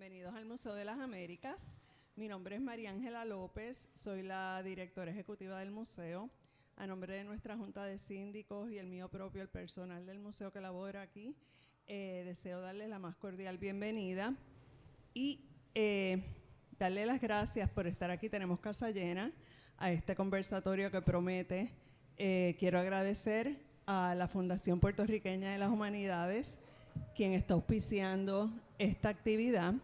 Bienvenidos al Museo de las Américas. Mi nombre es María Ángela López, soy la directora ejecutiva del museo. A nombre de nuestra Junta de Síndicos y el mío propio, el personal del museo que labora aquí, deseo darle la más cordial bienvenida y darle las gracias por estar aquí. Tenemos casa llena a este conversatorio que promete. Quiero agradecer a la Fundación Puertorriqueña de las Humanidades, quien está auspiciando esta actividad,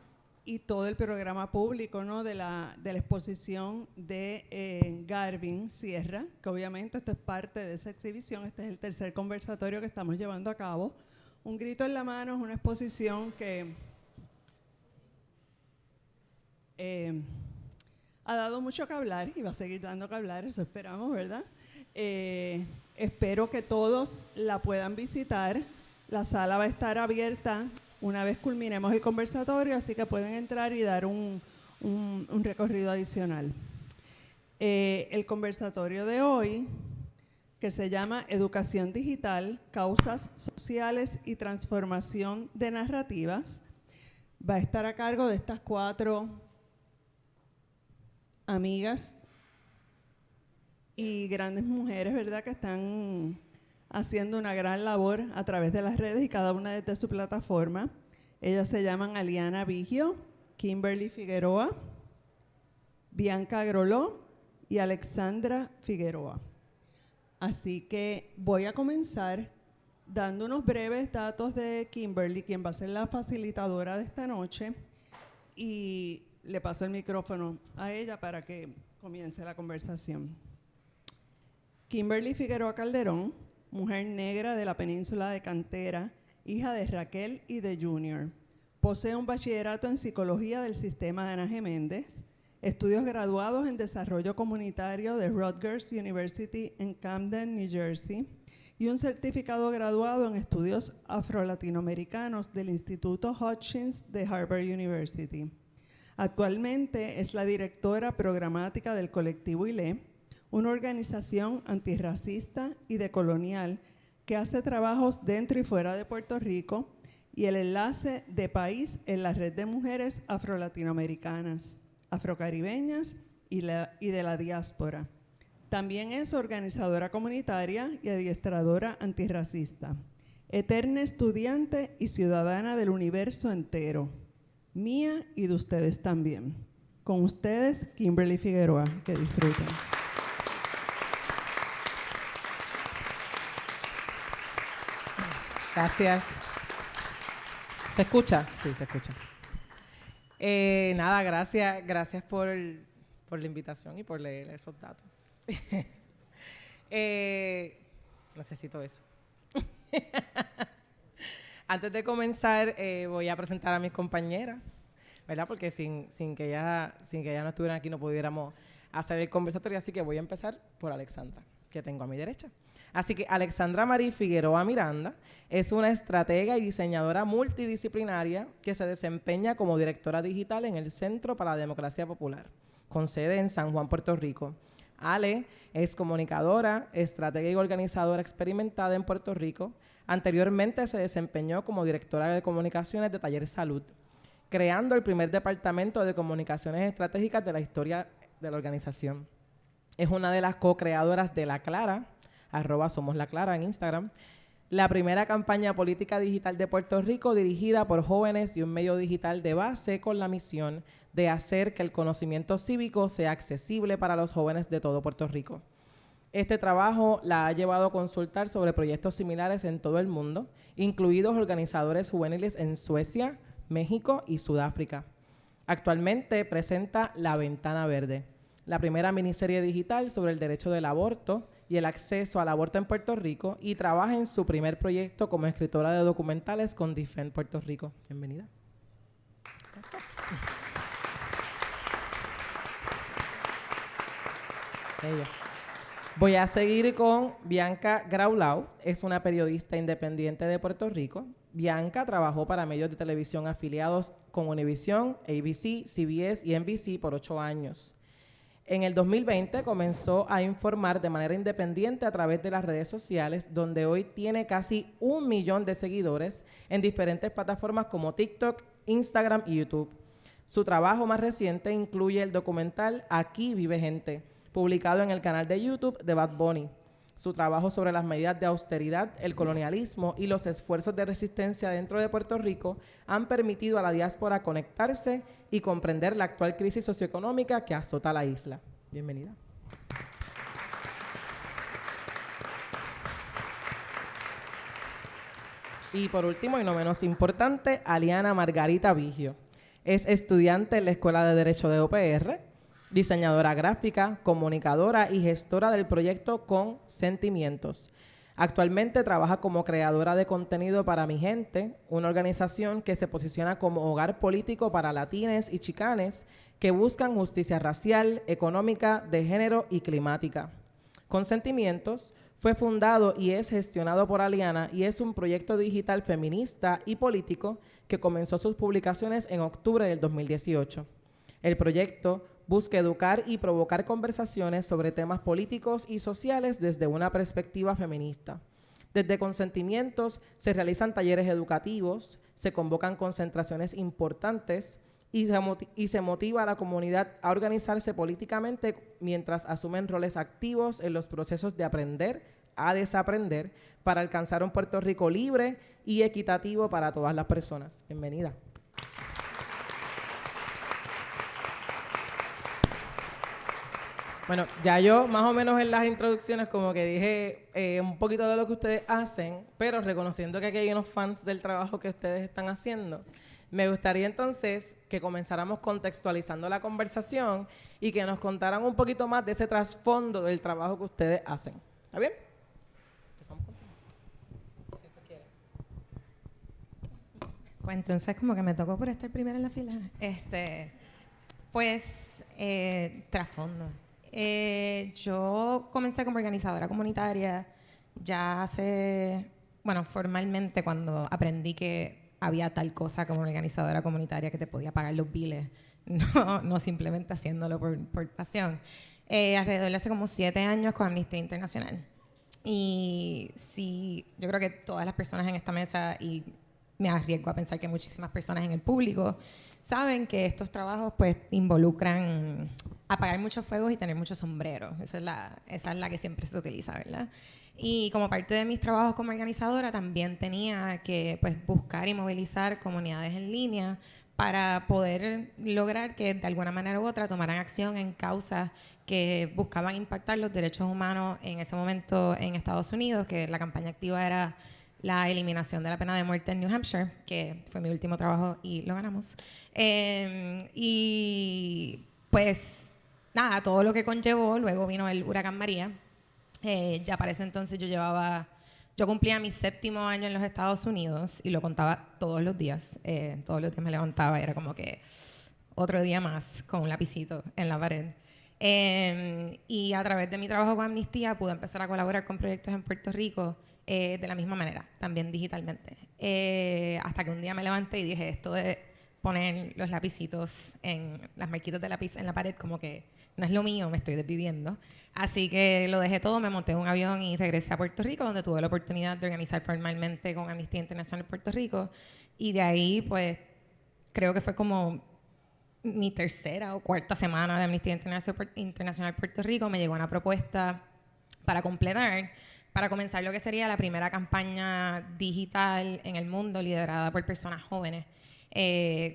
y todo el programa público, ¿no?, de la exposición de Garvin Sierra, que obviamente esto es parte de esa exhibición. Este es el tercer conversatorio que estamos llevando a cabo. Un grito en la mano es una exposición que ha dado mucho que hablar y va a seguir dando que hablar, eso esperamos, ¿verdad? Espero que todos la puedan visitar. La sala va a estar abierta una vez culminemos el conversatorio, así que pueden entrar y dar un recorrido adicional. El conversatorio de hoy, que se llama Educación Digital, Causas Sociales y Transformación de Narrativas, va a estar a cargo de estas 4 amigas y grandes mujeres, ¿verdad?, que están haciendo una gran labor a través de las redes y cada una desde su plataforma. Ellas se llaman Aliana Vigio, Kimberly Figueroa, Bianca Groló y Alexandra Figueroa. Así que voy a comenzar dando unos breves datos de Kimberly, quien va a ser la facilitadora de esta noche, y le paso el micrófono a ella para que comience la conversación. Kimberly Figueroa Calderón, mujer negra de la península de Cantera, hija de Raquel y de Junior. Posee un bachillerato en Psicología del Sistema de Ana Geméndez, estudios graduados en Desarrollo Comunitario de Rutgers University en Camden, New Jersey, y un certificado graduado en Estudios Afro-Latinoamericanos del Instituto Hutchins de Harvard University. Actualmente es la directora programática del colectivo ILE, una organización antirracista y decolonial que hace trabajos dentro y fuera de Puerto Rico, y el enlace de país en la red de mujeres afro-latinoamericanas, afrocaribeñas y de la diáspora. También es organizadora comunitaria y adiestradora antirracista, eterna estudiante y ciudadana del universo entero, mía y de ustedes también. Con ustedes, Kimberly Figueroa. Que disfruten. Gracias. ¿Se escucha? Sí, se escucha. Nada, gracias por la invitación y por leer esos datos. Necesito eso. Antes de comenzar, voy a presentar a mis compañeras, ¿verdad? Porque sin que ellas no estuvieran aquí no pudiéramos hacer el conversatorio, así que voy a empezar por Alexandra, que tengo a mi derecha. Así que Alexandra Marí Figueroa Miranda es una estratega y diseñadora multidisciplinaria que se desempeña como directora digital en el Centro para la Democracia Popular, con sede en San Juan, Puerto Rico. Ale es comunicadora, estratega y organizadora experimentada en Puerto Rico. Anteriormente se desempeñó como directora de comunicaciones de Taller Salud, creando el primer departamento de comunicaciones estratégicas de la historia de la organización. Es una de las co-creadoras de La Clara, @SomosLaClara en Instagram, la primera campaña política digital de Puerto Rico dirigida por jóvenes y un medio digital de base con la misión de hacer que el conocimiento cívico sea accesible para los jóvenes de todo Puerto Rico. Este trabajo la ha llevado a consultar sobre proyectos similares en todo el mundo, incluidos organizadores juveniles en Suecia, México y Sudáfrica. Actualmente presenta La Ventana Verde, la primera miniserie digital sobre el derecho del aborto y el acceso al aborto en Puerto Rico, y trabaja en su primer proyecto como escritora de documentales con Defend Puerto Rico. Bienvenida. Ella. Voy a seguir con Bianca Graulau, es una periodista independiente de Puerto Rico. Bianca trabajó para medios de televisión afiliados con Univision, ABC, CBS y NBC por 8 años. En el 2020 comenzó a informar de manera independiente a través de las redes sociales, donde hoy tiene casi 1 millón de seguidores en diferentes plataformas como TikTok, Instagram y YouTube. Su trabajo más reciente incluye el documental Aquí vive gente, publicado en el canal de YouTube de Bad Bunny. Su trabajo sobre las medidas de austeridad, el colonialismo y los esfuerzos de resistencia dentro de Puerto Rico han permitido a la diáspora conectarse y comprender la actual crisis socioeconómica que azota la isla. Bienvenida. Y por último, y no menos importante, Aliana Margarita Vigio. Es estudiante en la Escuela de Derecho de UPR, diseñadora gráfica, comunicadora y gestora del proyecto Consentimientos. Actualmente trabaja como creadora de contenido para Mi Gente, una organización que se posiciona como hogar político para latines y chicanes que buscan justicia racial, económica, de género y climática. Consentimientos fue fundado y es gestionado por Aliana y es un proyecto digital feminista y político que comenzó sus publicaciones en octubre del 2018. El proyecto busca educar y provocar conversaciones sobre temas políticos y sociales desde una perspectiva feminista. Desde Consentimientos se realizan talleres educativos, se convocan concentraciones importantes y se motiva a la comunidad a organizarse políticamente mientras asumen roles activos en los procesos de aprender a desaprender para alcanzar un Puerto Rico libre y equitativo para todas las personas. Bienvenida. Bueno, ya yo más o menos en las introducciones como que dije un poquito de lo que ustedes hacen, pero reconociendo que aquí hay unos fans del trabajo que ustedes están haciendo, me gustaría entonces que comenzáramos contextualizando la conversación y que nos contaran un poquito más de ese trasfondo del trabajo que ustedes hacen. ¿Está bien? Empezamos contigo. Si quieren. Pues entonces como que me tocó por estar primero en la fila. Trasfondo. Yo comencé como organizadora comunitaria ya hace, formalmente cuando aprendí que había tal cosa como organizadora comunitaria que te podía pagar los biles, no simplemente haciéndolo por pasión. Alrededor de hace como 7 años con Amnistía Internacional. Y sí, yo creo que todas las personas en esta mesa, y me arriesgo a pensar que muchísimas personas en el público, saben que estos trabajos pues involucran apagar muchos fuegos y tener muchos sombreros. Esa es la que siempre se utiliza, ¿verdad? Y como parte de mis trabajos como organizadora también tenía que pues buscar y movilizar comunidades en línea para poder lograr que de alguna manera u otra tomaran acción en causas que buscaban impactar los derechos humanos en ese momento en Estados Unidos, que la campaña activa era la eliminación de la pena de muerte en New Hampshire, que fue mi último trabajo y lo ganamos. Y pues nada, todo lo que conllevó, luego vino el huracán María. Ya para ese entonces yo cumplía mi 7º año en los Estados Unidos y lo contaba todos los días. Todos los días me levantaba y era como que otro día más con un lapicito en la pared. Y a través de mi trabajo con Amnistía pude empezar a colaborar con proyectos en Puerto Rico de la misma manera, también digitalmente. Hasta que un día me levanté y dije, esto de poner los lapicitos en las marquitas de lápiz en la pared como que no es lo mío, me estoy desviviendo. Así que lo dejé todo, me monté en un avión y regresé a Puerto Rico, donde tuve la oportunidad de organizar formalmente con Amnistía Internacional en Puerto Rico. Y de ahí, pues, creo que fue como mi 3ª o 4ª semana de Amnistía Internacional en Puerto Rico, me llegó una propuesta para completar, para comenzar lo que sería la primera campaña digital en el mundo liderada por personas jóvenes.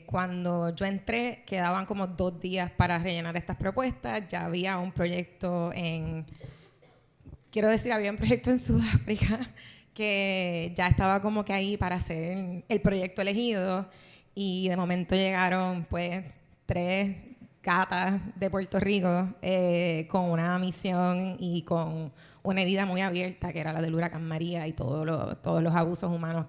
Cuando yo entré, quedaban como 2 días para rellenar estas propuestas. Ya había un proyecto había un proyecto en Sudáfrica que ya estaba como que ahí para hacer el proyecto elegido. Y de momento llegaron, pues, 3 gatas de Puerto Rico con una misión y con una herida muy abierta, que era la del huracán María y todos los abusos humanos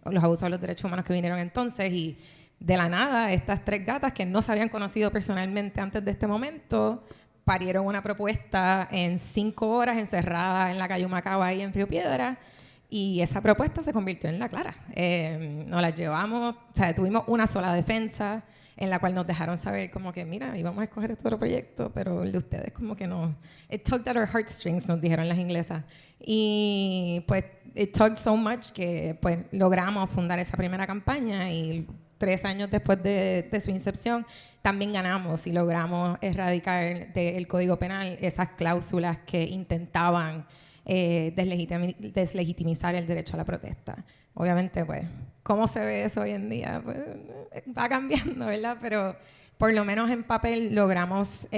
los abusos de los derechos humanos que vinieron entonces. Y de la nada, estas 3 gatas que no se habían conocido personalmente antes de este momento, parieron una propuesta en 5 horas encerrada en la calle Humacao, ahí en Río Piedra, y esa propuesta se convirtió en la clara. Nos la llevamos, tuvimos una sola defensa en la cual nos dejaron saber como que, mira, íbamos a escoger este otro proyecto, pero el de ustedes como que no. It tugged at our heartstrings, nos dijeron las inglesas. Y pues it tugged so much que pues logramos fundar esa primera campaña y 3 años después de su incepción, también ganamos y logramos erradicar del Código Penal esas cláusulas que intentaban deslegitimizar el derecho a la protesta. Obviamente, pues, ¿cómo se ve eso hoy en día? Pues, va cambiando, ¿verdad? Pero por lo menos en papel logramos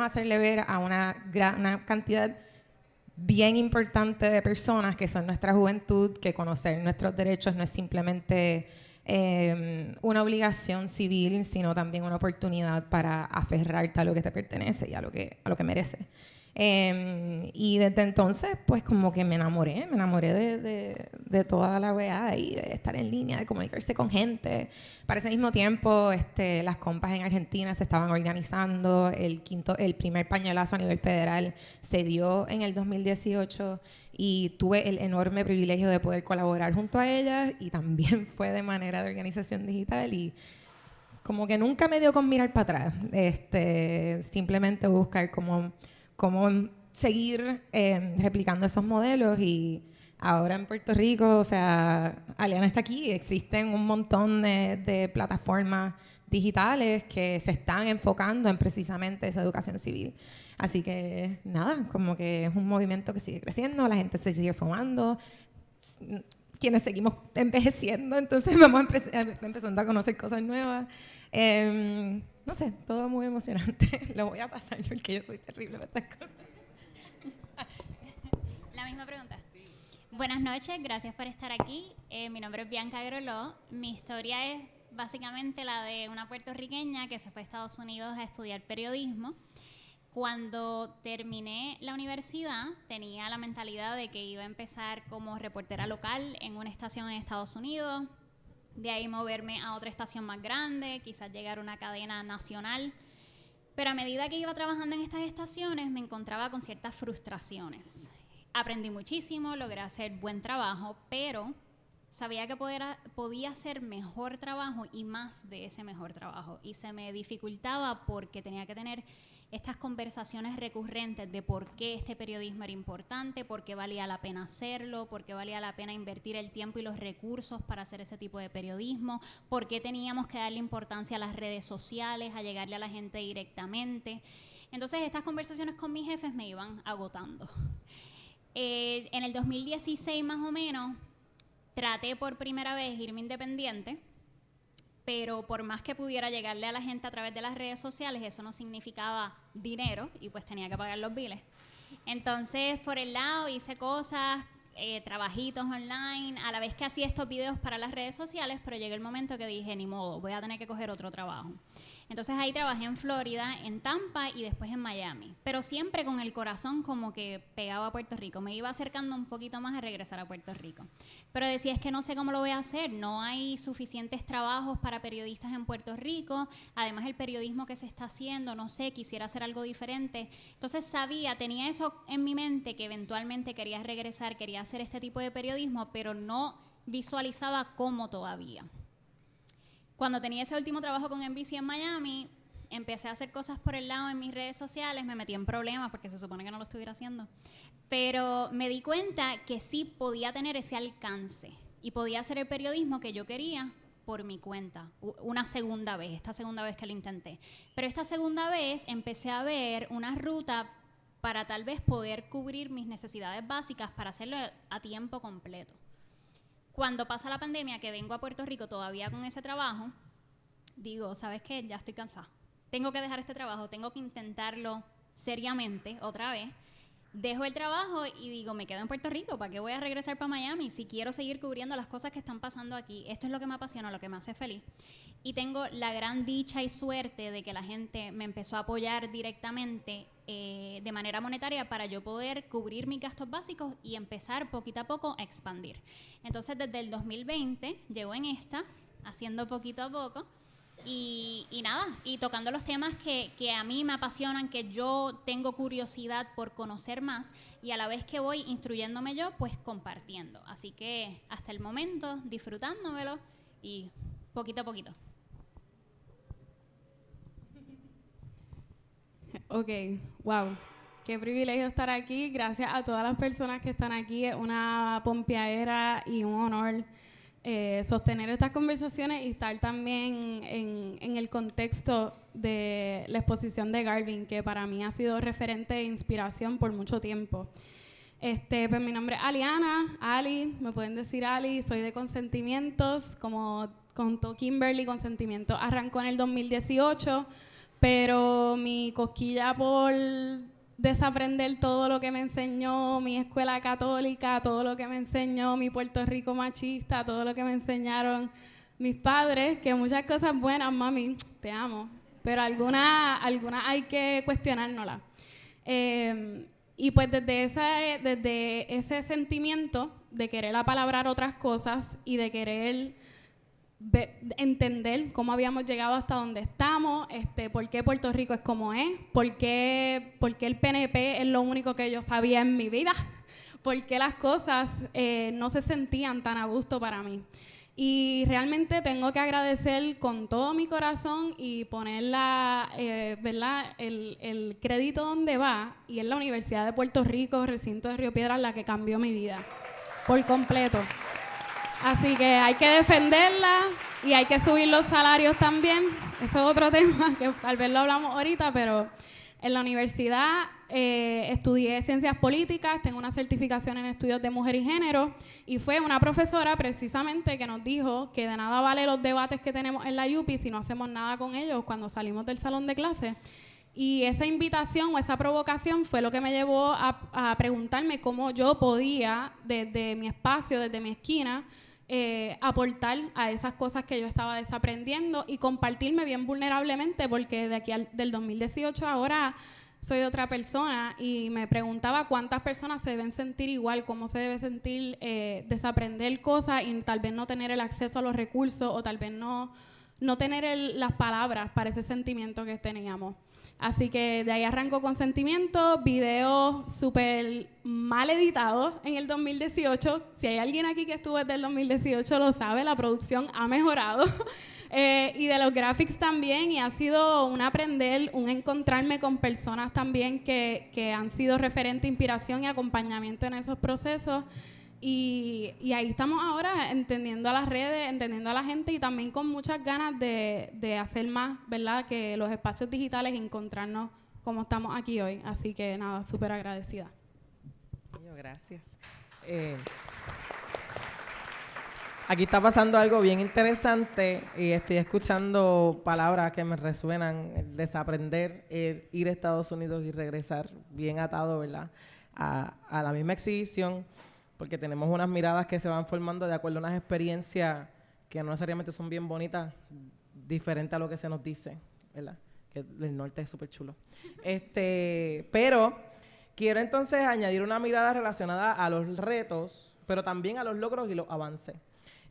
hacerle ver a una cantidad bien importante de personas que son nuestra juventud, que conocer nuestros derechos no es simplemente una obligación civil, sino también una oportunidad para aferrarte a lo que te pertenece y a lo que merece. Y desde entonces, pues como que me enamoré de toda la weá y de estar en línea, de comunicarse con gente. Para ese mismo tiempo, las compas en Argentina se estaban organizando. El primer pañuelazo a nivel federal se dio en el 2018 y tuve el enorme privilegio de poder colaborar junto a ellas, y también fue de manera de organización digital, y como que nunca me dio con mirar para atrás. Simplemente buscar cómo seguir replicando esos modelos. Y ahora en Puerto Rico, o sea, Aliana está aquí, existen un montón de plataformas digitales que se están enfocando en precisamente esa educación civil. Así que nada, como que es un movimiento que sigue creciendo, la gente se sigue sumando, quienes seguimos envejeciendo, entonces vamos empezando a conocer cosas nuevas. No sé, todo muy emocionante. Lo voy a pasar porque yo soy terrible para estas cosas. La misma pregunta. Buenas noches, gracias por estar aquí. Mi nombre es Bianca Groló. Mi historia es básicamente la de una puertorriqueña que se fue a Estados Unidos a estudiar periodismo. Cuando terminé la universidad, tenía la mentalidad de que iba a empezar como reportera local en una estación en Estados Unidos, de ahí moverme a otra estación más grande, quizás llegar a una cadena nacional. Pero a medida que iba trabajando en estas estaciones, me encontraba con ciertas frustraciones. Aprendí muchísimo, logré hacer buen trabajo, pero sabía que podía hacer mejor trabajo y más de ese mejor trabajo. Y se me dificultaba porque tenía que tener estas conversaciones recurrentes de por qué este periodismo era importante, por qué valía la pena hacerlo, por qué valía la pena invertir el tiempo y los recursos para hacer ese tipo de periodismo, por qué teníamos que darle importancia a las redes sociales, a llegarle a la gente directamente. Entonces estas conversaciones con mis jefes me iban agotando. En el 2016 más o menos, traté por primera vez irme independiente, pero por más que pudiera llegarle a la gente a través de las redes sociales, eso no significaba dinero y pues tenía que pagar los biles. Entonces, por el lado hice cosas, trabajitos online, a la vez que hacía estos videos para las redes sociales, pero llegó el momento que dije, ni modo, voy a tener que coger otro trabajo. Entonces ahí trabajé en Florida, en Tampa y después en Miami, pero siempre con el corazón como que pegado a Puerto Rico. Me iba acercando un poquito más a regresar a Puerto Rico. Pero decía, es que no sé cómo lo voy a hacer, no hay suficientes trabajos para periodistas en Puerto Rico, además el periodismo que se está haciendo, no sé, quisiera hacer algo diferente. Entonces tenía eso en mi mente, que eventualmente quería regresar, quería hacer este tipo de periodismo, pero no visualizaba cómo todavía. Cuando tenía ese último trabajo con NBC en Miami, empecé a hacer cosas por el lado en mis redes sociales, me metí en problemas porque se supone que no lo estuviera haciendo, pero me di cuenta que sí podía tener ese alcance y podía hacer el periodismo que yo quería por mi cuenta, esta segunda vez que lo intenté. Pero esta segunda vez empecé a ver una ruta para tal vez poder cubrir mis necesidades básicas para hacerlo a tiempo completo. Cuando pasa la pandemia, que vengo a Puerto Rico todavía con ese trabajo, digo, ¿sabes qué? Ya estoy cansada. Tengo que dejar este trabajo, tengo que intentarlo seriamente otra vez. Dejo el trabajo y digo, me quedo en Puerto Rico, ¿para qué voy a regresar para Miami si quiero seguir cubriendo las cosas que están pasando aquí? Esto es lo que me apasiona, lo que me hace feliz. Y tengo la gran dicha y suerte de que la gente me empezó a apoyar directamente de manera monetaria para yo poder cubrir mis gastos básicos y empezar poquito a poco a expandir. Entonces, desde el 2020 llevo en estas, haciendo poquito a poco, y nada, y tocando los temas que a mí me apasionan, que yo tengo curiosidad por conocer más, y a la vez que voy instruyéndome yo, pues compartiendo. Así que hasta el momento disfrutándomelo y poquito a poquito. Ok, wow. Qué privilegio estar aquí. Gracias a todas las personas que están aquí. Es una pompeadera y un honor sostener estas conversaciones y estar también en el contexto de la exposición de Garvin, que para mí ha sido referente e inspiración por mucho tiempo. Pues mi nombre es Aliana, Ali, me pueden decir Ali, soy de Consentimientos, como contó Kimberly, Consentimientos arrancó en el 2018, pero mi cosquilla por desaprender todo lo que me enseñó mi escuela católica, todo lo que me enseñó mi Puerto Rico machista, todo lo que me enseñaron mis padres, que muchas cosas buenas, mami, te amo, pero algunas hay que cuestionárnoslas. Y pues desde ese sentimiento de querer apalabrar otras cosas y de querer entender cómo habíamos llegado hasta donde estamos, por qué Puerto Rico es como es, por qué el PNP es lo único que yo sabía en mi vida, por qué las cosas no se sentían tan a gusto para mí. Y realmente tengo que agradecer con todo mi corazón y poner ¿verdad? el crédito donde va, y es la Universidad de Puerto Rico, recinto de Río Piedras, la que cambió mi vida por completo. Así que hay que defenderla y hay que subir los salarios también. Eso es otro tema que tal vez lo hablamos ahorita, pero en la universidad estudié ciencias políticas, tengo una certificación en estudios de mujer y género, y fue una profesora precisamente que nos dijo que de nada vale los debates que tenemos en la UPI si no hacemos nada con ellos cuando salimos del salón de clase. Y esa invitación o esa provocación fue lo que me llevó a preguntarme cómo yo podía, desde mi espacio, desde mi esquina, aportar a esas cosas que yo estaba desaprendiendo y compartirme bien vulnerablemente, porque de aquí del 2018 ahora soy otra persona, y me preguntaba cuántas personas se deben sentir igual, cómo se debe sentir desaprender cosas y tal vez no tener el acceso a los recursos, o tal vez no tener las palabras para ese sentimiento que teníamos. Así que de ahí arrancó Consentimiento, videos súper mal editados en el 2018. Si hay alguien aquí que estuvo desde el 2018 lo sabe, la producción ha mejorado. Y de los graphics también, y ha sido un aprender, un encontrarme con personas también que han sido referente, inspiración y acompañamiento en esos procesos. Y ahí estamos ahora entendiendo a las redes, entendiendo a la gente, y también con muchas ganas de hacer más, ¿verdad? Que los espacios digitales y encontrarnos como estamos aquí hoy. Así que nada, súper agradecida. Gracias. Aquí está pasando algo bien interesante y estoy escuchando palabras que me resuenan: el desaprender, el ir a Estados Unidos y regresar, bien atado, ¿verdad?, a la misma exhibición, porque tenemos unas miradas que se van formando de acuerdo a unas experiencias que no necesariamente son bien bonitas, diferente a lo que se nos dice, ¿verdad? Que el norte es súper chulo. Pero quiero entonces añadir una mirada relacionada a los retos, pero también a los logros y los avances.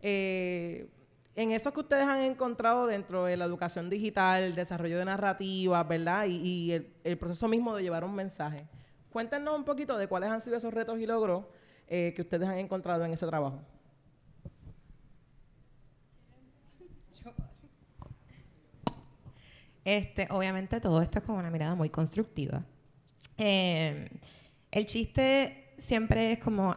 En eso que ustedes han encontrado dentro de la educación digital, el desarrollo de narrativas, ¿verdad? Y el proceso mismo de llevar un mensaje. Cuéntenos un poquito de cuáles han sido esos retos y logros que ustedes han encontrado en ese trabajo. Obviamente todo esto es con una mirada muy constructiva. El chiste siempre es como,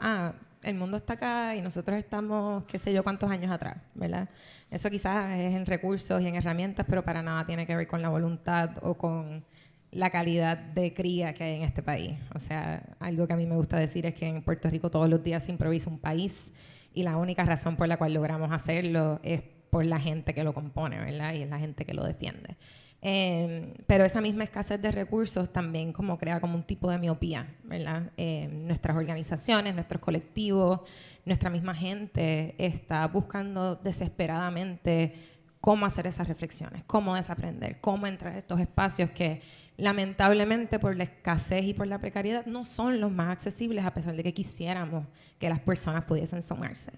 el mundo está acá y nosotros estamos, qué sé yo, cuántos años atrás, ¿verdad? Eso quizás es en recursos y en herramientas, pero para nada tiene que ver con la voluntad o con la calidad de cría que hay en este país. O sea, algo que a mí me gusta decir es que en Puerto Rico todos los días se improvisa un país, y la única razón por la cual logramos hacerlo es por la gente que lo compone, ¿verdad? Y es la gente que lo defiende. Pero esa misma escasez de recursos también como crea como un tipo de miopía, ¿verdad? Nuestras organizaciones, nuestros colectivos, nuestra misma gente está buscando desesperadamente cómo hacer esas reflexiones, cómo desaprender, cómo entrar a estos espacios que lamentablemente por la escasez y por la precariedad no son los más accesibles, a pesar de que quisiéramos que las personas pudiesen sumarse.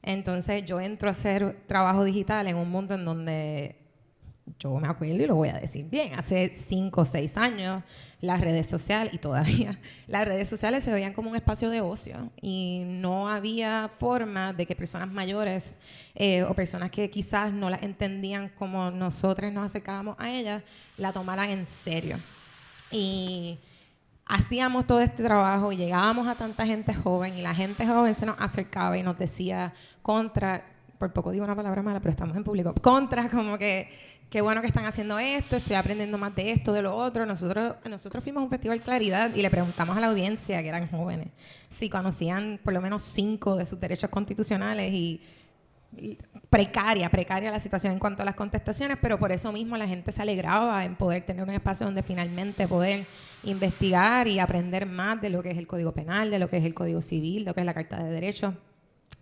Entonces yo entro a hacer trabajo digital en un mundo en donde, yo me acuerdo y lo voy a decir bien, hace 5 o 6 años las redes sociales, y todavía las redes sociales se veían como un espacio de ocio, y no había forma de que personas mayores o personas que quizás no las entendían como nosotros nos acercábamos a ellas, la tomaran en serio. Y hacíamos todo este trabajo y llegábamos a tanta gente joven, y la gente joven se nos acercaba y nos decía por poco digo una palabra mala, pero estamos en público, contra, como que qué bueno que están haciendo esto, estoy aprendiendo más de esto, de lo otro. Nosotros fuimos a un festival Claridad y le preguntamos a la audiencia, que eran jóvenes, si conocían por lo menos 5 de sus derechos constitucionales y precaria la situación en cuanto a las contestaciones, pero por eso mismo la gente se alegraba en poder tener un espacio donde finalmente poder investigar y aprender más de lo que es el Código Penal, de lo que es el Código Civil, de lo que es la Carta de Derechos,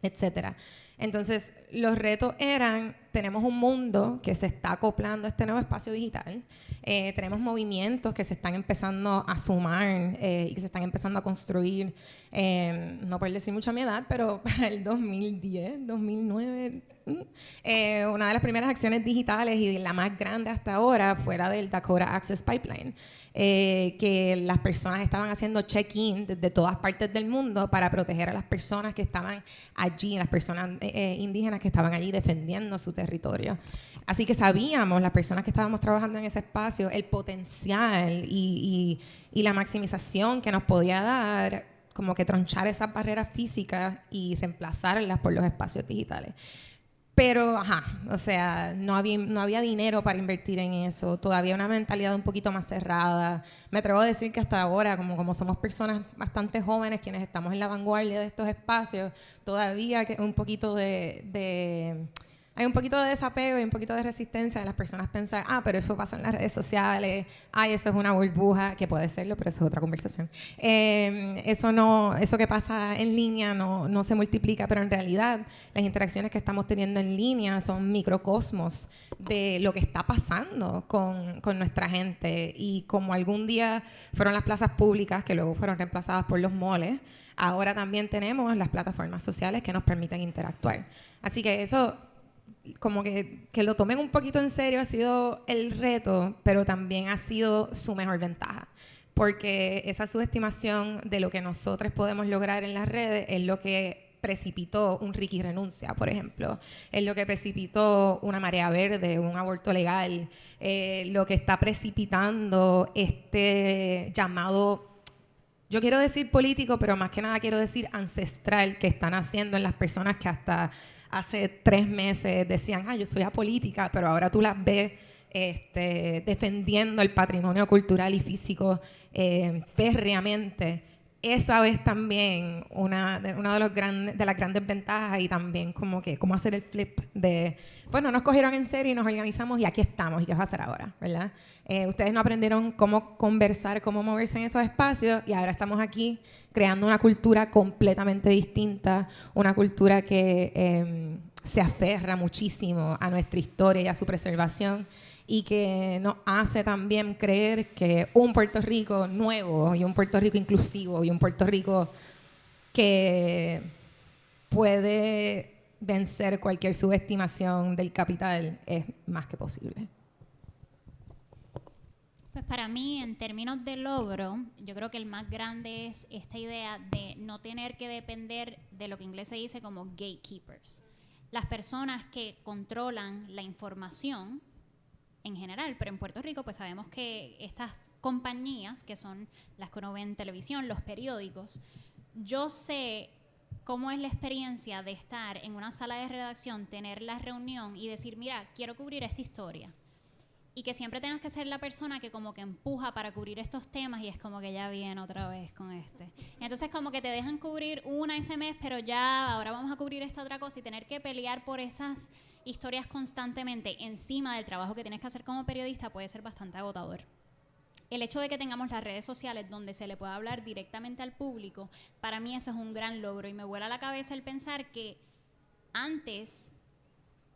etcétera. Entonces, los retos eran, tenemos un mundo que se está acoplando a este nuevo espacio digital, tenemos movimientos que se están empezando a sumar y que se están empezando a construir, no por decir mucho a mi edad, pero para el 2010, 2009, una de las primeras acciones digitales y la más grande hasta ahora fuera del Dakota Access Pipeline, que las personas estaban haciendo check-in desde todas partes del mundo para proteger a las personas que estaban allí, las personas indígenas que estaban allí defendiendo su territorio. Así que sabíamos, las personas que estábamos trabajando en ese espacio, el potencial y la maximización que nos podía dar, como que tronchar esas barreras físicas y reemplazarlas por los espacios digitales. Pero, o sea, no había dinero para invertir en eso. Todavía una mentalidad un poquito más cerrada. Me atrevo a decir que hasta ahora, como somos personas bastante jóvenes, quienes estamos en la vanguardia de estos espacios, todavía un poquito hay un poquito de desapego y un poquito de resistencia de las personas pensar, pero eso pasa en las redes sociales, eso es una burbuja, que puede serlo, pero eso es otra conversación. Eso que pasa en línea no se multiplica, pero en realidad las interacciones que estamos teniendo en línea son microcosmos de lo que está pasando con nuestra gente. Y como algún día fueron las plazas públicas, que luego fueron reemplazadas por los moles, ahora también tenemos las plataformas sociales que nos permiten interactuar. Así que eso, como que lo tomen un poquito en serio, ha sido el reto, pero también ha sido su mejor ventaja, porque esa subestimación de lo que nosotros podemos lograr en las redes es lo que precipitó un Ricky Renuncia, por ejemplo, es lo que precipitó una marea verde, un aborto legal, lo que está precipitando este llamado, yo quiero decir político, pero más que nada quiero decir ancestral, que están haciendo en las personas que hasta hace 3 meses decían, yo soy apolítica, pero ahora tú las ves defendiendo el patrimonio cultural y físico férreamente. Esa es también una de las grandes ventajas, y también como que cómo hacer el flip de, bueno, nos cogieron en serio y nos organizamos y aquí estamos, y qué vas a hacer ahora, ¿verdad? Ustedes no aprendieron cómo conversar, cómo moverse en esos espacios, y ahora estamos aquí creando una cultura completamente distinta, una cultura que se aferra muchísimo a nuestra historia y a su preservación, y que nos hace también creer que un Puerto Rico nuevo y un Puerto Rico inclusivo y un Puerto Rico que puede vencer cualquier subestimación del capital es más que posible. Pues para mí, en términos de logro, yo creo que el más grande es esta idea de no tener que depender de lo que en inglés se dice como gatekeepers. Las personas que controlan la información en general, pero en Puerto Rico pues sabemos que estas compañías, que son las que uno ve en televisión, los periódicos, yo sé cómo es la experiencia de estar en una sala de redacción, tener la reunión y decir, mira, quiero cubrir esta historia. Y que siempre tengas que ser la persona que como que empuja para cubrir estos temas, y es como que ya viene otra vez con este. Entonces como que te dejan cubrir una ese mes, pero ya ahora vamos a cubrir esta otra cosa, y tener que pelear por esas historias constantemente encima del trabajo que tienes que hacer como periodista puede ser bastante agotador. El hecho de que tengamos las redes sociales donde se le pueda hablar directamente al público, para mí eso es un gran logro, y me vuela la cabeza el pensar que antes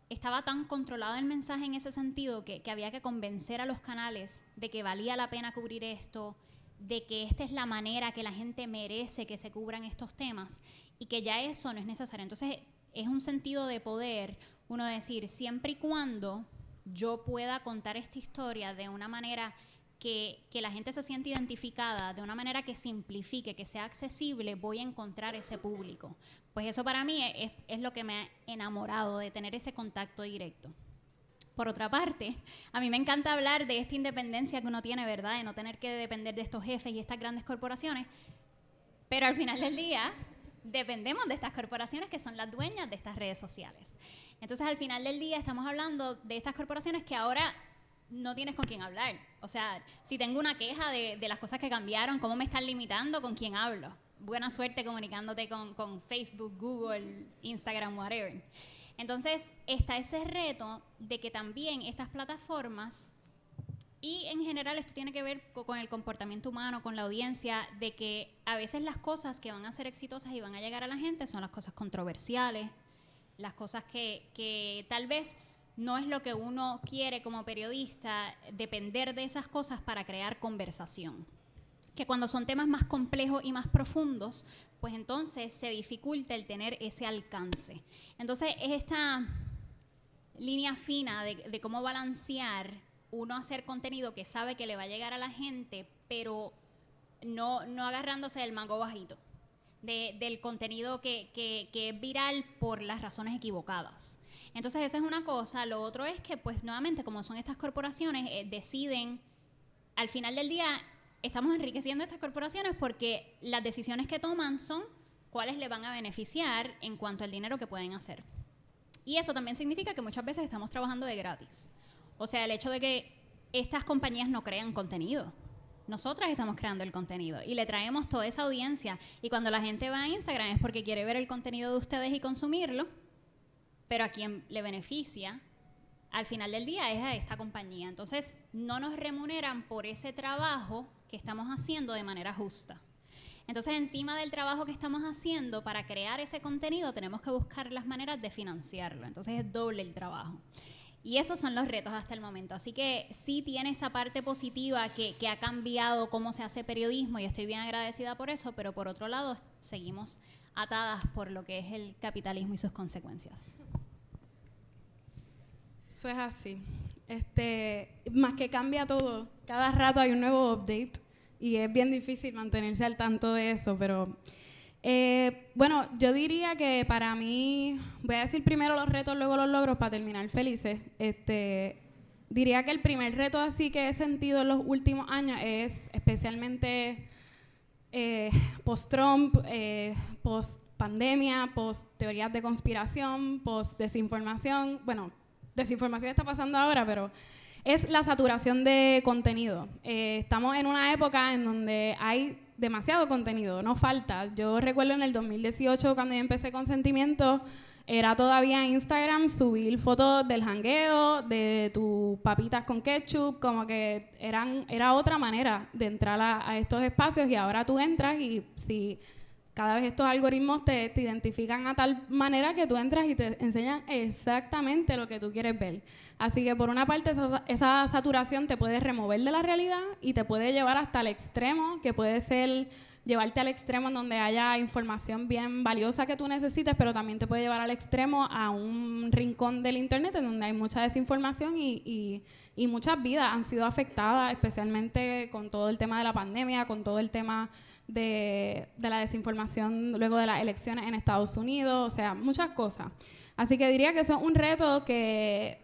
estaba tan controlado el mensaje en ese sentido que había que convencer a los canales de que valía la pena cubrir esto, de que esta es la manera que la gente merece que se cubran estos temas, y que ya eso no es necesario. Entonces es un sentido de poder uno decir, siempre y cuando yo pueda contar esta historia de una manera que la gente se sienta identificada, de una manera que simplifique, que sea accesible, voy a encontrar ese público. Pues eso para mí es lo que me ha enamorado, de tener ese contacto directo. Por otra parte, a mí me encanta hablar de esta independencia que uno tiene, ¿verdad? De no tener que depender de estos jefes y estas grandes corporaciones, pero al final del día dependemos de estas corporaciones que son las dueñas de estas redes sociales. Entonces, al final del día estamos hablando de estas corporaciones que ahora no tienes con quién hablar. O sea, si tengo una queja de las cosas que cambiaron, cómo me están limitando, ¿con quién hablo? Buena suerte comunicándote con Facebook, Google, Instagram, whatever. Entonces, está ese reto de que también estas plataformas, y en general esto tiene que ver con el comportamiento humano, con la audiencia, de que a veces las cosas que van a ser exitosas y van a llegar a la gente son las cosas controversiales, las cosas que tal vez no es lo que uno quiere como periodista, depender de esas cosas para crear conversación. Que cuando son temas más complejos y más profundos, pues entonces se dificulta el tener ese alcance. Entonces es esta línea fina de cómo balancear uno hacer contenido que sabe que le va a llegar a la gente, pero no agarrándose del mango bajito, del contenido que es viral por las razones equivocadas. Entonces esa es una cosa. Lo otro es que, pues nuevamente, como son estas corporaciones, deciden, al final del día, estamos enriqueciendo estas corporaciones porque las decisiones que toman son cuáles le van a beneficiar en cuanto al dinero que pueden hacer. Y eso también significa que muchas veces estamos trabajando de gratis. O sea, el hecho de que estas compañías no crean contenido. Nosotras estamos creando el contenido y le traemos toda esa audiencia. Y cuando la gente va a Instagram es porque quiere ver el contenido de ustedes y consumirlo, pero a quien le beneficia al final del día es a esta compañía. Entonces, no nos remuneran por ese trabajo que estamos haciendo de manera justa. Entonces, encima del trabajo que estamos haciendo para crear ese contenido, tenemos que buscar las maneras de financiarlo. Entonces, es doble el trabajo. Y esos son los retos hasta el momento. Así que sí tiene esa parte positiva que ha cambiado cómo se hace periodismo y estoy bien agradecida por eso, pero por otro lado, seguimos atadas por lo que es el capitalismo y sus consecuencias. Eso es así. Más que cambia todo, cada rato hay un nuevo update y es bien difícil mantenerse al tanto de eso, pero bueno, yo diría que para mí, voy a decir primero los retos, luego los logros para terminar felices. Diría que el primer reto así que he sentido en los últimos años es especialmente post-Trump, post-pandemia, post-teorías de conspiración, post-desinformación. Bueno, desinformación está pasando ahora, pero es la saturación de contenido. Estamos en una época en donde hay demasiado contenido, no falta. Yo recuerdo en el 2018, cuando yo empecé con Sentimiento, era todavía Instagram subir fotos del jangueo, de tus papitas con ketchup, como que era otra manera de entrar a estos espacios y ahora tú entras y si cada vez estos algoritmos te identifican a tal manera que tú entras y te enseñan exactamente lo que tú quieres ver. Así que por una parte esa saturación te puede remover de la realidad y te puede llevar hasta el extremo, que puede ser llevarte al extremo en donde haya información bien valiosa que tú necesites, pero también te puede llevar al extremo a un rincón del internet en donde hay mucha desinformación y muchas vidas han sido afectadas, especialmente con todo el tema de la pandemia, con todo el tema de la desinformación luego de las elecciones en Estados Unidos, o sea, muchas cosas. Así que diría que eso es un reto que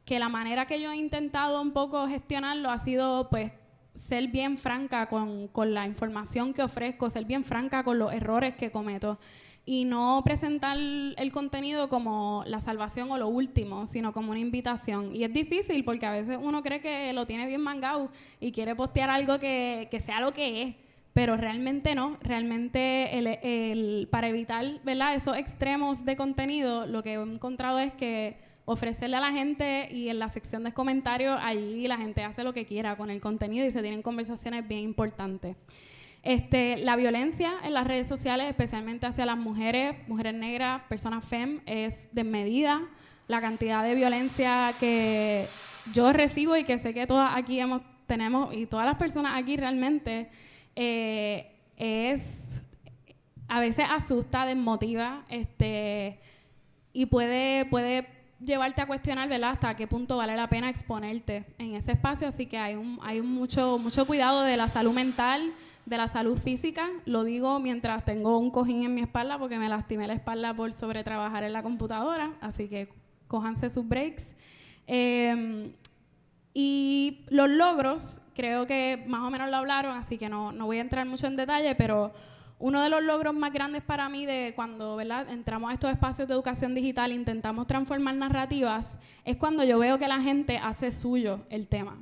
la manera que yo he intentado un poco gestionarlo ha sido, pues, ser bien franca con la información que ofrezco, ser bien franca con los errores que cometo y no presentar el contenido como la salvación o lo último, sino como una invitación. Y es difícil porque a veces uno cree que lo tiene bien mangado y quiere postear algo que sea lo que es, pero realmente no. Realmente para evitar, ¿verdad?, esos extremos de contenido, lo que he encontrado es que ofrecerle a la gente y en la sección de comentarios, allí la gente hace lo que quiera con el contenido y se tienen conversaciones bien importantes. La violencia en las redes sociales, especialmente hacia las mujeres negras, personas fem, es desmedida. La cantidad de violencia que yo recibo y que sé que todas aquí tenemos, y todas las personas aquí realmente, a veces asusta, desmotiva, y puede llevarte a cuestionar, ¿verdad?, hasta qué punto vale la pena exponerte en ese espacio. Así que hay mucho cuidado de la salud mental, de la salud física. Lo digo mientras tengo un cojín en mi espalda porque me lastimé la espalda por sobretrabajar en la computadora, así que cójanse sus breaks. Y los logros, creo que más o menos lo hablaron, así que no voy a entrar mucho en detalle, pero uno de los logros más grandes para mí de cuando, ¿verdad?, entramos a estos espacios de educación digital e intentamos transformar narrativas, es cuando yo veo que la gente hace suyo el tema.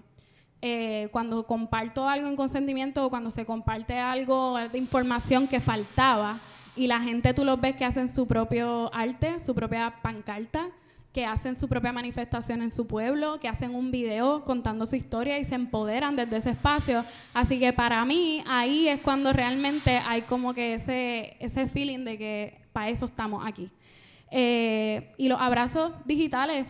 Cuando comparto algo en consentimiento o cuando se comparte algo de información que faltaba y la gente tú los ves que hacen su propio arte, su propia pancarta, que hacen su propia manifestación en su pueblo, que hacen un video contando su historia y se empoderan desde ese espacio. Así que para mí ahí es cuando realmente hay como que ese feeling de que para eso estamos aquí. Y los abrazos digitales,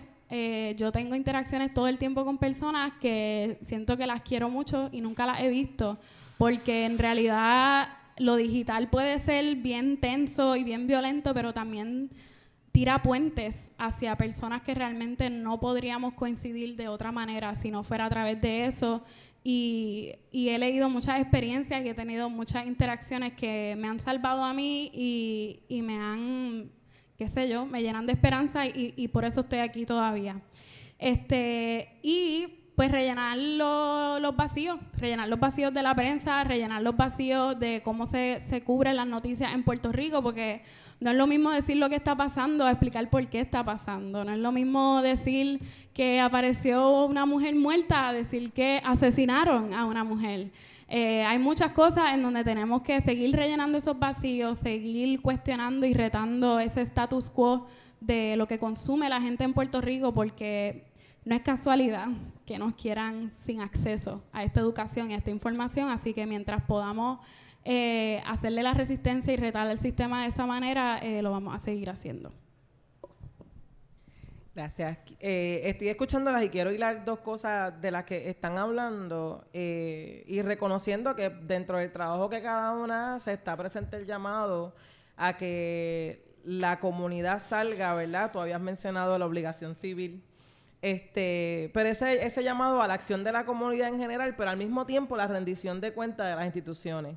yo tengo interacciones todo el tiempo con personas que siento que las quiero mucho y nunca las he visto, porque en realidad lo digital puede ser bien tenso y bien violento, pero también tira puentes hacia personas que realmente no podríamos coincidir de otra manera si no fuera a través de eso. Y he leído muchas experiencias y he tenido muchas interacciones que me han salvado a mí y me han, qué sé yo, me llenan de esperanza y por eso estoy aquí todavía. Y pues rellenar los vacíos de la prensa, rellenar los vacíos de cómo se cubren las noticias en Puerto Rico, porque no es lo mismo decir lo que está pasando a explicar por qué está pasando. No es lo mismo decir que apareció una mujer muerta a decir que asesinaron a una mujer. Hay muchas cosas en donde tenemos que seguir rellenando esos vacíos, seguir cuestionando y retando ese status quo de lo que consume la gente en Puerto Rico, porque no es casualidad que nos quieran sin acceso a esta educación y a esta información. Así que mientras podamos hacerle la resistencia y retar el sistema de esa manera, lo vamos a seguir haciendo. Gracias. Estoy escuchándolas y quiero hilar dos cosas de las que están hablando y reconociendo que dentro del trabajo que cada una hace está presente el llamado a que la comunidad salga, ¿verdad? Tú habías mencionado la obligación civil. Pero ese llamado a la acción de la comunidad en general, pero al mismo tiempo la rendición de cuentas de las instituciones.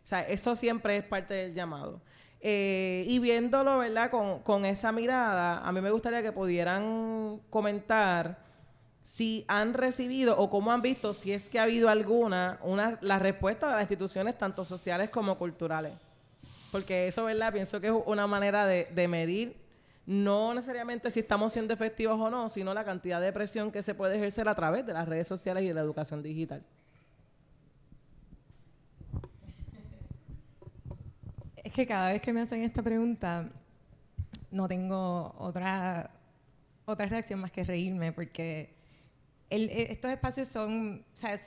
O sea, eso siempre es parte del llamado. Y viéndolo, ¿verdad?, con esa mirada, a mí me gustaría que pudieran comentar si han recibido o cómo han visto, si es que ha habido la respuesta de las instituciones tanto sociales como culturales. Porque eso, ¿verdad?, pienso que es una manera de medir no necesariamente si estamos siendo efectivos o no, sino la cantidad de presión que se puede ejercer a través de las redes sociales y de la educación digital. Es que cada vez que me hacen esta pregunta no tengo otra reacción más que reírme, porque estos espacios son, o sea,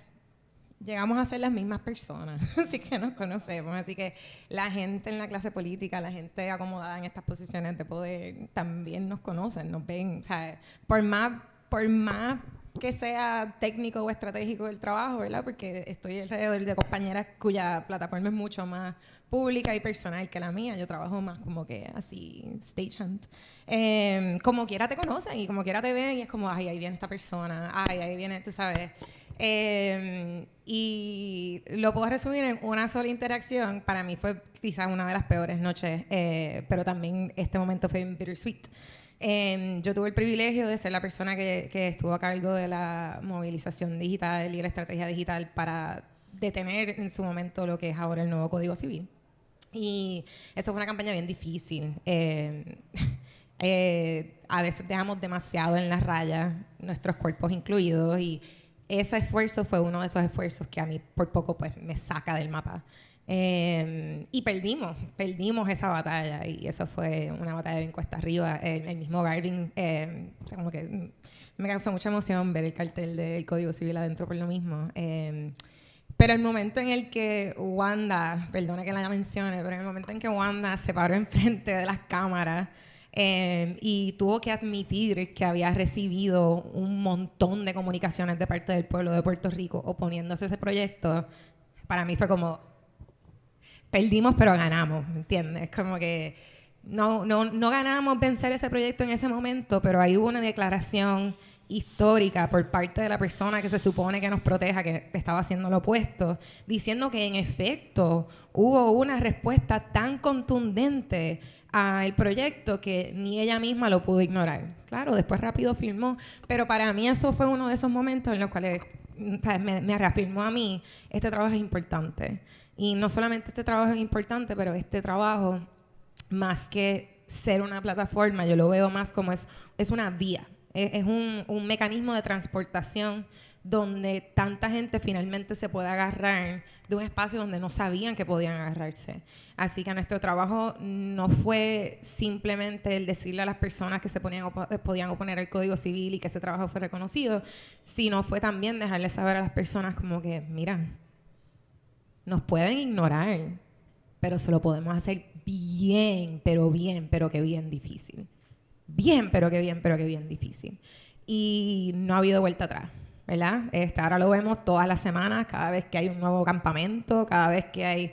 llegamos a ser las mismas personas, así que nos conocemos, así que la gente en la clase política, la gente acomodada en estas posiciones de poder también nos conocen, nos ven, o sea, por más que sea técnico o estratégico el trabajo, ¿verdad? Porque estoy alrededor de compañeras cuya plataforma es mucho más pública y personal que la mía. Yo trabajo más como que así, stagehand. Como quiera te conocen y como quiera te ven y es como, ay, ahí viene esta persona, ay, ahí viene, tú sabes. Y lo puedo resumir en una sola interacción. Para mí fue quizás una de las peores noches, pero también este momento fue bittersweet. Yo tuve el privilegio de ser la persona que estuvo a cargo de la movilización digital y la estrategia digital para detener en su momento lo que es ahora el nuevo Código Civil. Y eso fue una campaña bien difícil. A veces dejamos demasiado en la raya, nuestros cuerpos incluidos, y ese esfuerzo fue uno de esos esfuerzos que a mí por poco pues me saca del mapa. Y perdimos esa batalla, y eso fue una batalla bien cuesta arriba. El mismo Garvin, o sea, como que me causa mucha emoción ver el cartel del Código Civil adentro por lo mismo. Pero el momento en el que Wanda, perdona que la mencione, pero el momento en que Wanda se paró enfrente de las cámaras y tuvo que admitir que había recibido un montón de comunicaciones de parte del pueblo de Puerto Rico oponiéndose a ese proyecto, para mí fue como, perdimos pero ganamos, ¿me entiendes? Como que no ganamos vencer ese proyecto en ese momento, pero ahí hubo una declaración histórica por parte de la persona que se supone que nos proteja, que estaba haciendo lo opuesto, diciendo que en efecto hubo una respuesta tan contundente al proyecto que ni ella misma lo pudo ignorar. Claro, después rápido firmó, pero para mí eso fue uno de esos momentos en los cuales ¿sabes? Me reafirmó a mí, este trabajo es importante. Y no solamente este trabajo es importante, pero este trabajo, más que ser una plataforma, yo lo veo más como es una vía, es un mecanismo de transportación donde tanta gente finalmente se puede agarrar de un espacio donde no sabían que podían agarrarse. Así que nuestro trabajo no fue simplemente el decirle a las personas que se podían oponer al Código Civil y que ese trabajo fue reconocido, sino fue también dejarles saber a las personas como que, mira, nos pueden ignorar, pero se lo podemos hacer bien, pero que bien difícil. Bien, pero que bien difícil. Y no ha habido vuelta atrás, ¿verdad? Ahora lo vemos todas las semanas, cada vez que hay un nuevo campamento, cada vez que hay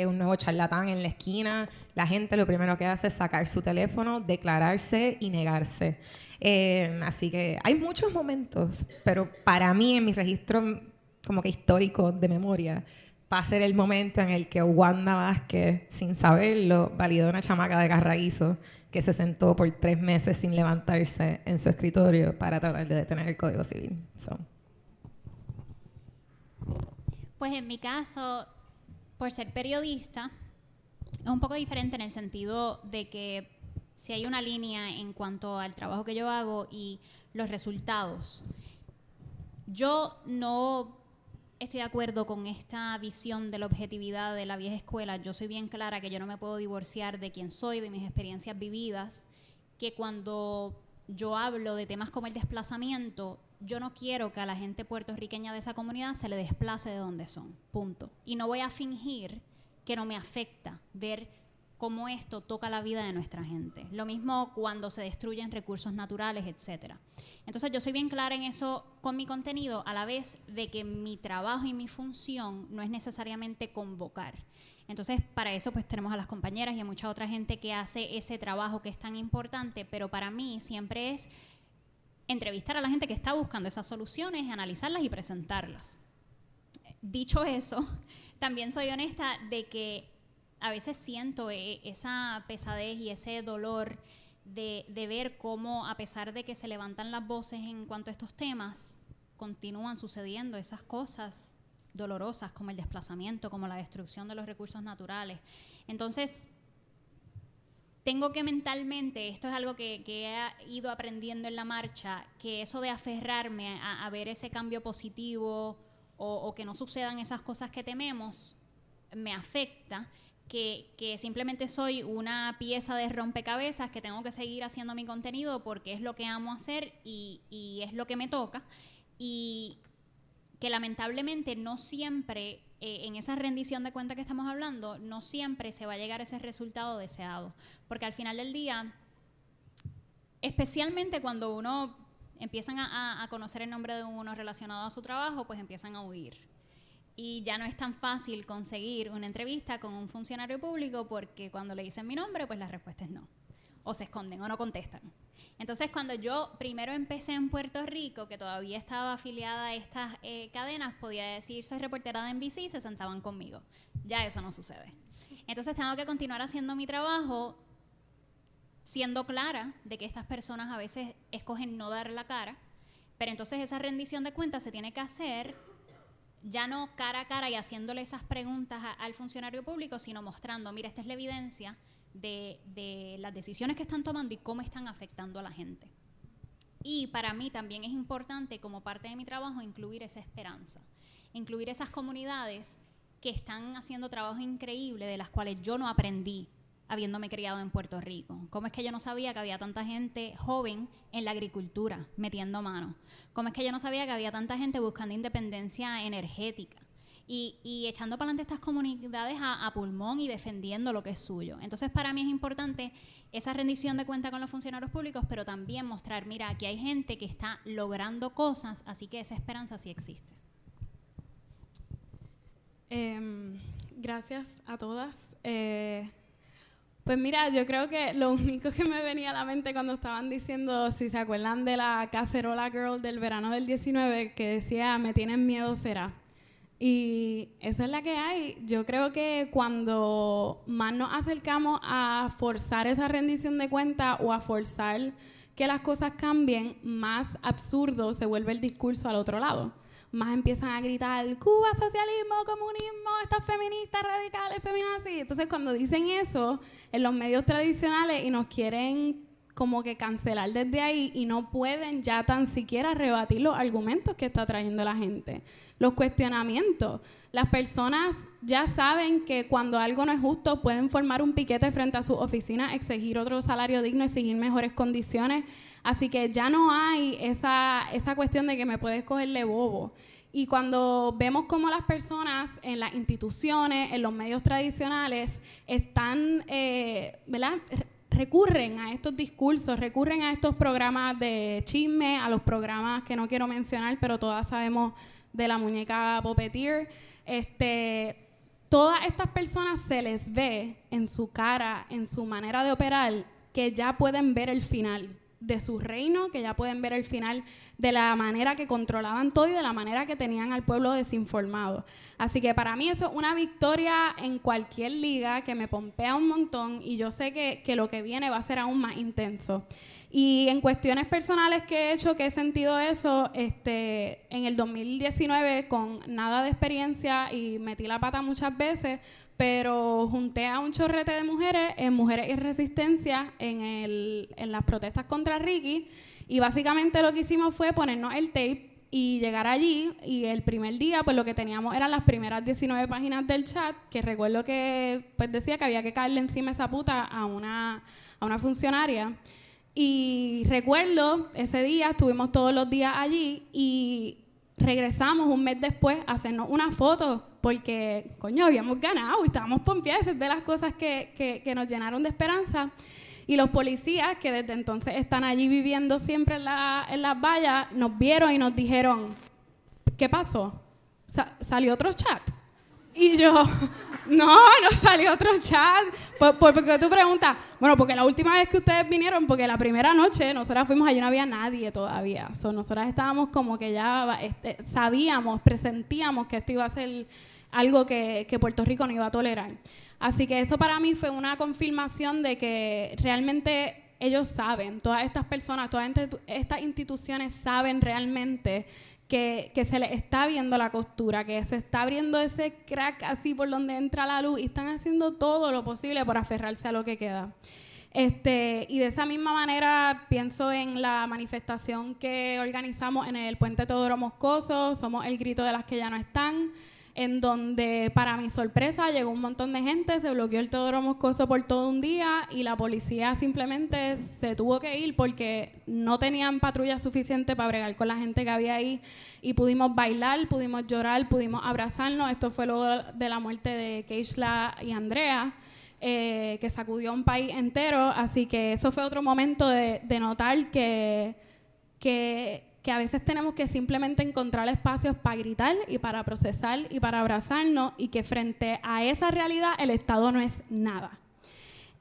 un nuevo charlatán en la esquina, la gente lo primero que hace es sacar su teléfono, declararse y negarse. Así que hay muchos momentos, pero para mí en mi registro como que histórico de memoria va a ser el momento en el que Wanda Vázquez, sin saberlo, validó a una chamaca de Carraízo que se sentó por 3 meses sin levantarse en su escritorio para tratar de detener el Código Civil. Pues en mi caso, por ser periodista, es un poco diferente en el sentido de que si hay una línea en cuanto al trabajo que yo hago y los resultados. Yo no estoy de acuerdo con esta visión de la objetividad de la vieja escuela. Yo soy bien clara que yo no me puedo divorciar de quién soy, de mis experiencias vividas, que cuando yo hablo de temas como el desplazamiento, yo no quiero que a la gente puertorriqueña de esa comunidad se le desplace de donde son, punto. Y no voy a fingir que no me afecta ver cómo esto toca la vida de nuestra gente. Lo mismo cuando se destruyen recursos naturales, etcétera. Entonces yo soy bien clara en eso con mi contenido, a la vez de que mi trabajo y mi función no es necesariamente convocar. Entonces para eso pues tenemos a las compañeras y a mucha otra gente que hace ese trabajo que es tan importante, pero para mí siempre es entrevistar a la gente que está buscando esas soluciones, analizarlas y presentarlas. Dicho eso, también soy honesta de que a veces siento esa pesadez y ese dolor de ver cómo, a pesar de que se levantan las voces en cuanto a estos temas, continúan sucediendo esas cosas dolorosas como el desplazamiento, como la destrucción de los recursos naturales. Entonces, tengo que mentalmente, esto es algo que he ido aprendiendo en la marcha, que eso de aferrarme a ver ese cambio positivo o que no sucedan esas cosas que tememos, me afecta. Que simplemente soy una pieza de rompecabezas que tengo que seguir haciendo mi contenido porque es lo que amo hacer y es lo que me toca, y que lamentablemente no siempre, en esa rendición de cuentas que estamos hablando, no siempre se va a llegar a ese resultado deseado, porque al final del día, especialmente cuando uno empiezan a conocer el nombre de uno relacionado a su trabajo, pues empiezan a huir. Y ya no es tan fácil conseguir una entrevista con un funcionario público porque cuando le dicen mi nombre, pues la respuesta es no. O se esconden o no contestan. Entonces, cuando yo primero empecé en Puerto Rico, que todavía estaba afiliada a estas cadenas, podía decir, soy reportera de NBC, y se sentaban conmigo. Ya eso no sucede. Entonces, tengo que continuar haciendo mi trabajo siendo clara de que estas personas a veces escogen no dar la cara, pero entonces esa rendición de cuentas se tiene que hacer ya no cara a cara y haciéndole esas preguntas al funcionario público, sino mostrando, mira, esta es la evidencia de las decisiones que están tomando y cómo están afectando a la gente. Y para mí también es importante, como parte de mi trabajo, incluir esa esperanza, incluir esas comunidades que están haciendo trabajo increíble, de las cuales yo no aprendí habiéndome criado en Puerto Rico. ¿Cómo es que yo no sabía que había tanta gente joven en la agricultura metiendo mano? ¿Cómo es que yo no sabía que había tanta gente buscando independencia energética y echando para adelante estas comunidades a pulmón y defendiendo lo que es suyo? Entonces, para mí es importante esa rendición de cuentas con los funcionarios públicos, pero también mostrar, mira, aquí hay gente que está logrando cosas, así que esa esperanza sí existe. Gracias a todas. Pues mira, yo creo que lo único que me venía a la mente cuando estaban diciendo, si se acuerdan de la Cacerola Girl del verano del 19, que decía, me tienen miedo será. Y esa es la que hay. Yo creo que cuando más nos acercamos a forzar esa rendición de cuentas o a forzar que las cosas cambien, más absurdo se vuelve el discurso al otro lado. más empiezan a gritar Cuba, socialismo, comunismo, estas feministas radicales, feminazis. Entonces cuando dicen eso en los medios tradicionales y nos quieren como que cancelar desde ahí y no pueden ya tan siquiera rebatir los argumentos que está trayendo la gente, los cuestionamientos. Las personas ya saben que cuando algo no es justo pueden formar un piquete frente a sus oficinas, exigir otro salario digno, exigir mejores condiciones. Así que ya no hay esa cuestión de que me puedes cogerle bobo. Y cuando vemos cómo las personas en las instituciones, en los medios tradicionales, están, ¿verdad?, recurren a estos discursos, recurren a estos programas de chisme, a los programas que no quiero mencionar, pero todas sabemos de la muñeca Puppeteer. Todas estas personas se les ve en su cara, en su manera de operar, que ya pueden ver el final de su reino, que ya pueden ver el final de la manera que controlaban todo y de la manera que tenían al pueblo desinformado. Así que para mí eso es una victoria en cualquier liga que me pompea un montón y yo sé que lo que viene va a ser aún más intenso. Y en cuestiones personales que he hecho, que he sentido eso, en el 2019 con nada de experiencia y metí la pata muchas veces, pero junté a un chorrete de mujeres en Mujeres y Resistencia en las protestas contra Ricky y básicamente lo que hicimos fue ponernos el tape y llegar allí y el primer día pues lo que teníamos eran las primeras 19 páginas del chat, que recuerdo que pues decía que había que caerle encima esa puta a una funcionaria. Y recuerdo ese día, estuvimos todos los días allí y regresamos un mes después a hacernos una foto porque, coño, habíamos ganado y estábamos pompeados. Es de las cosas que nos llenaron de esperanza. Y los policías, que desde entonces están allí viviendo siempre en las vallas, nos vieron y nos dijeron, ¿qué pasó? ¿Salió otro chat? Y yo, no salió otro chat. Porque tú preguntas, bueno, porque la última vez que ustedes vinieron, porque la primera noche nosotras fuimos allí, no había nadie todavía. Nosotras estábamos como que ya sabíamos, presentíamos que esto iba a ser algo que Puerto Rico no iba a tolerar. Así que eso para mí fue una confirmación de que realmente ellos saben, todas estas personas, todas estas instituciones saben realmente que se les está viendo la costura, que se está abriendo ese crack así por donde entra la luz y están haciendo todo lo posible por aferrarse a lo que queda. Y de esa misma manera pienso en la manifestación que organizamos en el Puente Teodoro Moscoso, Somos el grito de las que ya no están, en donde para mi sorpresa llegó un montón de gente, se bloqueó el Teodoro Moscoso por todo un día y la policía simplemente se tuvo que ir porque no tenían patrulla suficiente para bregar con la gente que había ahí y pudimos bailar, pudimos llorar, pudimos abrazarnos. Esto fue luego de la muerte de Keishla y Andrea, que sacudió a un país entero, así que eso fue otro momento de notar que a veces tenemos que simplemente encontrar espacios para gritar y para procesar y para abrazarnos y que frente a esa realidad el Estado no es nada.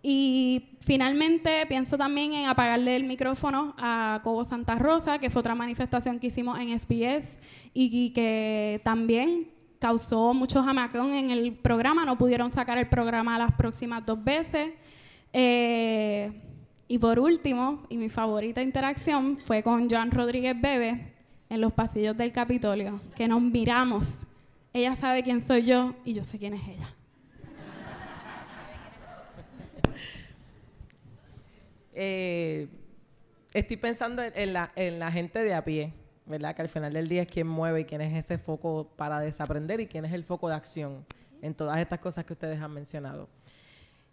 Y finalmente pienso también en apagarle el micrófono a Cobo Santa Rosa, que fue otra manifestación que hicimos en SBS y que también causó mucho jamacón en el programa. No pudieron sacar el programa las próximas 2 veces. Y por último, y mi favorita interacción fue con Joan Rodríguez Bebe en los pasillos del Capitolio, que nos miramos. Ella sabe quién soy yo y yo sé quién es ella. Estoy pensando en la gente de a pie, ¿verdad? Que al final del día es quien mueve y quién es ese foco para desaprender y quién es el foco de acción en todas estas cosas que ustedes han mencionado.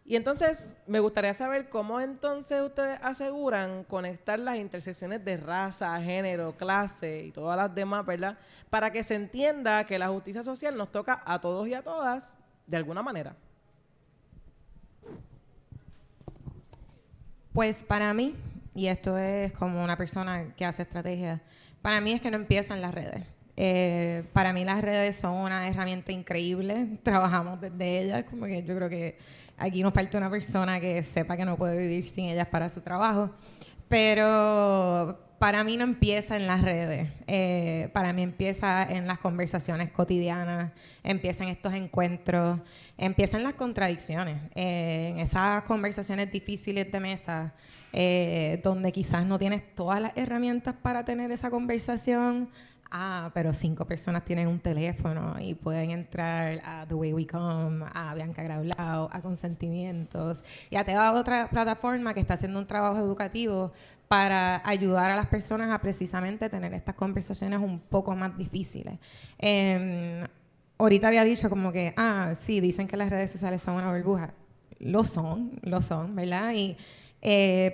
Y entonces, me gustaría saber cómo entonces ustedes aseguran conectar las intersecciones de raza, género, clase y todas las demás, ¿verdad? Para que se entienda que la justicia social nos toca a todos y a todas de alguna manera. Pues para mí, y esto es como una persona que hace estrategia, para mí es que no empiezan las redes. Para mí las redes son una herramienta increíble, trabajamos desde ellas, como que yo creo que aquí nos falta una persona que sepa que no puede vivir sin ellas para su trabajo, pero para mí no empieza en las redes, para mí empieza en las conversaciones cotidianas, empieza en estos encuentros, empieza en las contradicciones, en esas conversaciones difíciles de mesa, donde quizás no tienes todas las herramientas para tener esa conversación. pero 5 personas tienen un teléfono y pueden entrar a The Way We Come, a Bianca Graulao, a Consentimientos y a toda otra plataforma que está haciendo un trabajo educativo para ayudar a las personas a precisamente tener estas conversaciones un poco más difíciles. Ahorita había dicho como que, sí, dicen que las redes sociales son una burbuja. Lo son, ¿verdad? Y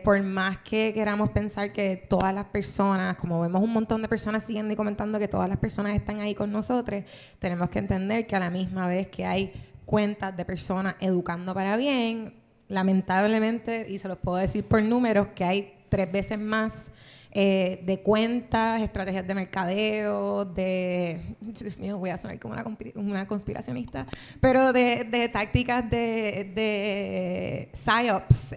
por más que queramos pensar que todas las personas, como vemos un montón de personas siguiendo y comentando que todas las personas están ahí con nosotros, tenemos que entender que a la misma vez que hay cuentas de personas educando para bien, lamentablemente, y se los puedo decir por números, que hay 3 veces más de cuentas, estrategias de mercadeo, Dios mío, voy a sonar como una conspiracionista, pero de tácticas de PSYOPs,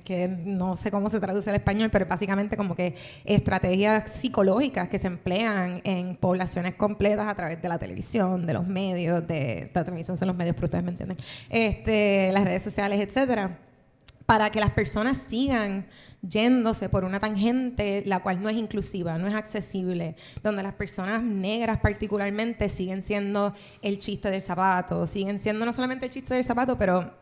que no sé cómo se traduce al español, pero básicamente como que estrategias psicológicas que se emplean en poblaciones completas a través de la televisión, de los medios, la televisión son los medios, pero ustedes me entienden, las redes sociales, etcétera, para que las personas sigan yéndose por una tangente la cual no es inclusiva, no es accesible, donde las personas negras particularmente siguen siendo el chiste del zapato, siguen siendo no solamente el chiste del zapato, pero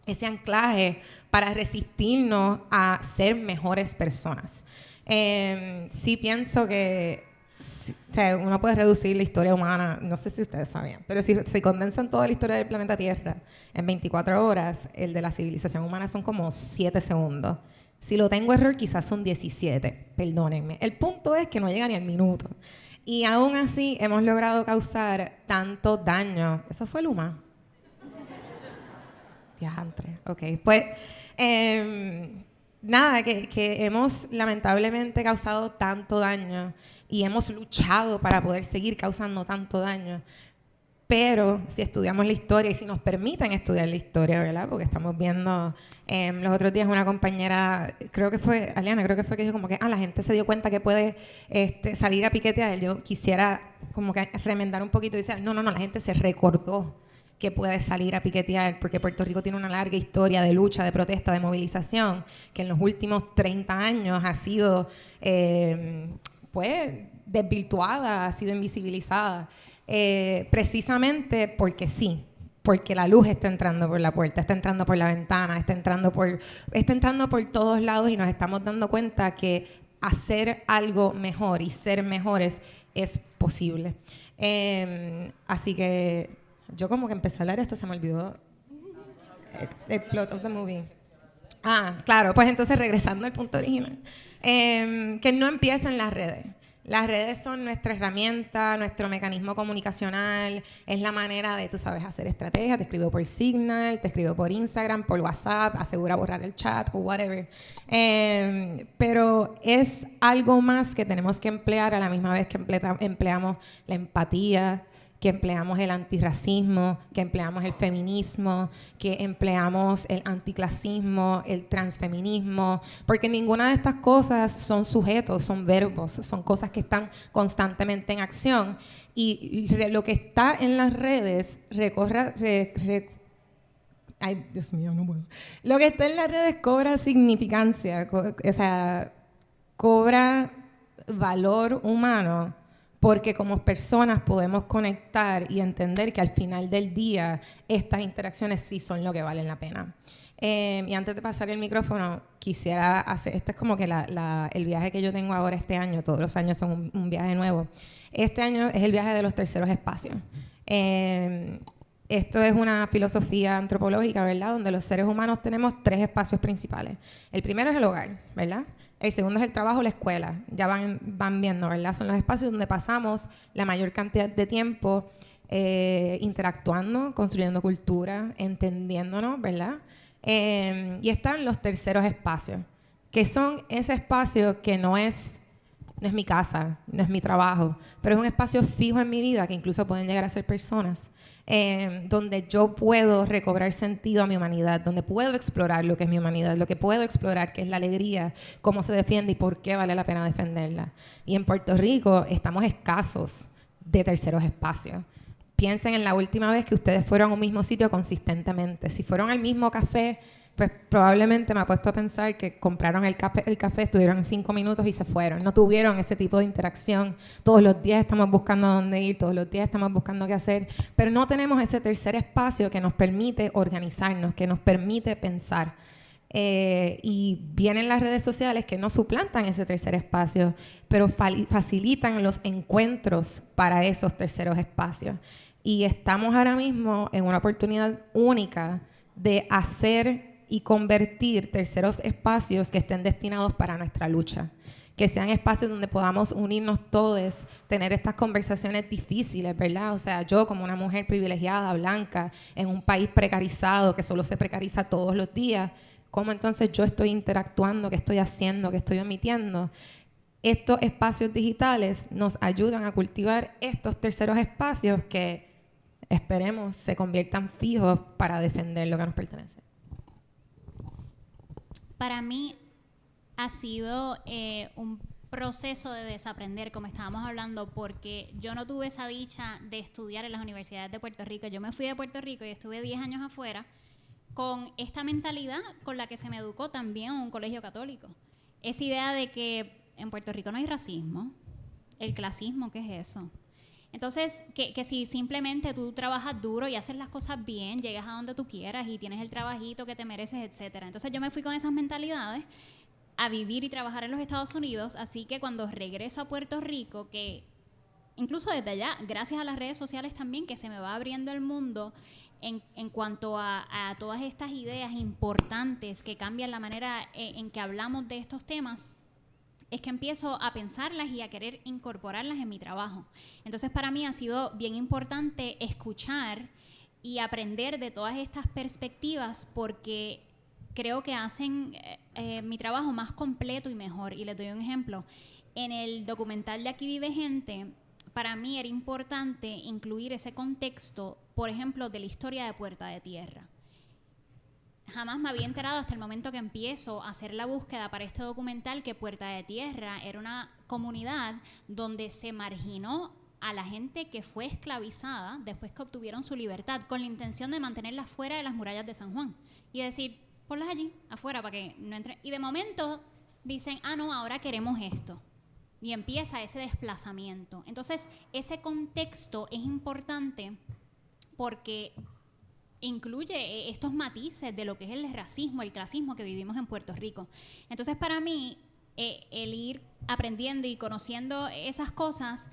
ese anclaje para resistirnos a ser mejores personas. Sí pienso que o sea, uno puede reducir la historia humana, no sé si ustedes sabían, pero si se condensan toda la historia del planeta Tierra en 24 horas, el de la civilización humana son como 7 segundos. Si lo tengo error, quizás son 17, perdónenme. El punto es que no llega ni al minuto. Y aún así hemos logrado causar tanto daño. ¿Eso fue Luma? Diantre, ok. Pues, nada, que hemos lamentablemente causado tanto daño y hemos luchado para poder seguir causando tanto daño. Pero si estudiamos la historia y si nos permiten estudiar la historia, ¿verdad? Porque estamos viendo, los otros días una compañera, creo que fue, Aliana, creo que fue que dijo como que, la gente se dio cuenta que puede salir a piquetear. Yo quisiera como que remendar un poquito y decir, no, la gente se recordó que puede salir a piquetear, porque Puerto Rico tiene una larga historia de lucha, de protesta, de movilización, que en los últimos 30 años ha sido, pues, desvirtuada, ha sido invisibilizada. Precisamente porque sí, porque la luz está entrando por la puerta, está entrando por la ventana, está entrando por todos lados y nos estamos dando cuenta que hacer algo mejor y ser mejores es posible. Así que yo como que empecé a hablar esto, se me olvidó el plot of the movie. Claro, pues entonces regresando al punto original, que no empieza en las redes. Las redes son nuestra herramienta, nuestro mecanismo comunicacional, es la manera de, tú sabes, hacer estrategias. Te escribo por Signal, te escribo por Instagram, por WhatsApp, asegura borrar el chat o whatever. Pero es algo más que tenemos que emplear a la misma vez que empleamos la empatía, que empleamos el antirracismo, que empleamos el feminismo, que empleamos el anticlasismo, el transfeminismo, porque ninguna de estas cosas son sujetos, son verbos, son cosas que están constantemente en acción. Y lo que está en las redes ay, Dios mío, no puedo. Lo que está en las redes cobra significancia, o sea, cobra valor humano, porque como personas podemos conectar y entender que al final del día estas interacciones sí son lo que valen la pena. Y antes de pasar el micrófono, quisiera hacer, este es como que el viaje que yo tengo ahora este año, todos los años son un viaje nuevo. Este año es el viaje de los terceros espacios. Esto es una filosofía antropológica, ¿verdad? Donde los seres humanos tenemos 3 espacios principales. El primero es el hogar, ¿verdad? El segundo es el trabajo, la escuela. Ya van viendo, ¿verdad? Son los espacios donde pasamos la mayor cantidad de tiempo interactuando, construyendo cultura, entendiéndonos, ¿verdad? Y están los terceros espacios, que son ese espacio que no es mi casa, no es mi trabajo, pero es un espacio fijo en mi vida que incluso pueden llegar a ser personas. Donde yo puedo recobrar sentido a mi humanidad, donde puedo explorar lo que es mi humanidad, lo que puedo explorar, que es la alegría, cómo se defiende y por qué vale la pena defenderla. Y en Puerto Rico estamos escasos de terceros espacios. Piensen en la última vez que ustedes fueron a un mismo sitio consistentemente. Si fueron al mismo café pues probablemente me ha puesto a pensar que compraron el café, estuvieron 5 minutos y se fueron. No tuvieron ese tipo de interacción. Todos los días estamos buscando a dónde ir, todos los días estamos buscando qué hacer, pero no tenemos ese tercer espacio que nos permite organizarnos, que nos permite pensar. Y vienen las redes sociales que no suplantan ese tercer espacio, pero facilitan los encuentros para esos terceros espacios. Y estamos ahora mismo en una oportunidad única de hacer y convertir terceros espacios que estén destinados para nuestra lucha. Que sean espacios donde podamos unirnos todos, tener estas conversaciones difíciles, ¿verdad? O sea, yo como una mujer privilegiada, blanca, en un país precarizado, que solo se precariza todos los días, ¿cómo entonces yo estoy interactuando, qué estoy haciendo, qué estoy omitiendo? Estos espacios digitales nos ayudan a cultivar estos terceros espacios que esperemos se conviertan fijos para defender lo que nos pertenece. Para mí ha sido un proceso de desaprender, como estábamos hablando, porque yo no tuve esa dicha de estudiar en las universidades de Puerto Rico. Yo me fui de Puerto Rico y estuve 10 años afuera con esta mentalidad con la que se me educó también en un colegio católico. Esa idea de que en Puerto Rico no hay racismo, el clasismo, ¿qué es eso? Entonces, que si simplemente tú trabajas duro y haces las cosas bien, llegas a donde tú quieras y tienes el trabajito que te mereces, etcétera. Entonces yo me fui con esas mentalidades a vivir y trabajar en los Estados Unidos, así que cuando regreso a Puerto Rico, que incluso desde allá, gracias a las redes sociales también, que se me va abriendo el mundo en cuanto a todas estas ideas importantes que cambian la manera en que hablamos de estos temas, es que empiezo a pensarlas y a querer incorporarlas en mi trabajo. Entonces, para mí ha sido bien importante escuchar y aprender de todas estas perspectivas porque creo que hacen mi trabajo más completo y mejor. Y les doy un ejemplo. En el documental de Aquí vive gente, para mí era importante incluir ese contexto, por ejemplo, de la historia de Puerta de Tierra. Jamás me había enterado hasta el momento que empiezo a hacer la búsqueda para este documental que Puerta de Tierra era una comunidad donde se marginó a la gente que fue esclavizada después que obtuvieron su libertad, con la intención de mantenerlas fuera de las murallas de San Juan y decir, ponlas allí, afuera, para que no entren. Y de momento dicen, no, ahora queremos esto. Y empieza ese desplazamiento. Entonces, ese contexto es importante porque incluye estos matices de lo que es el racismo, el clasismo que vivimos en Puerto Rico. Entonces, para mí, el ir aprendiendo y conociendo esas cosas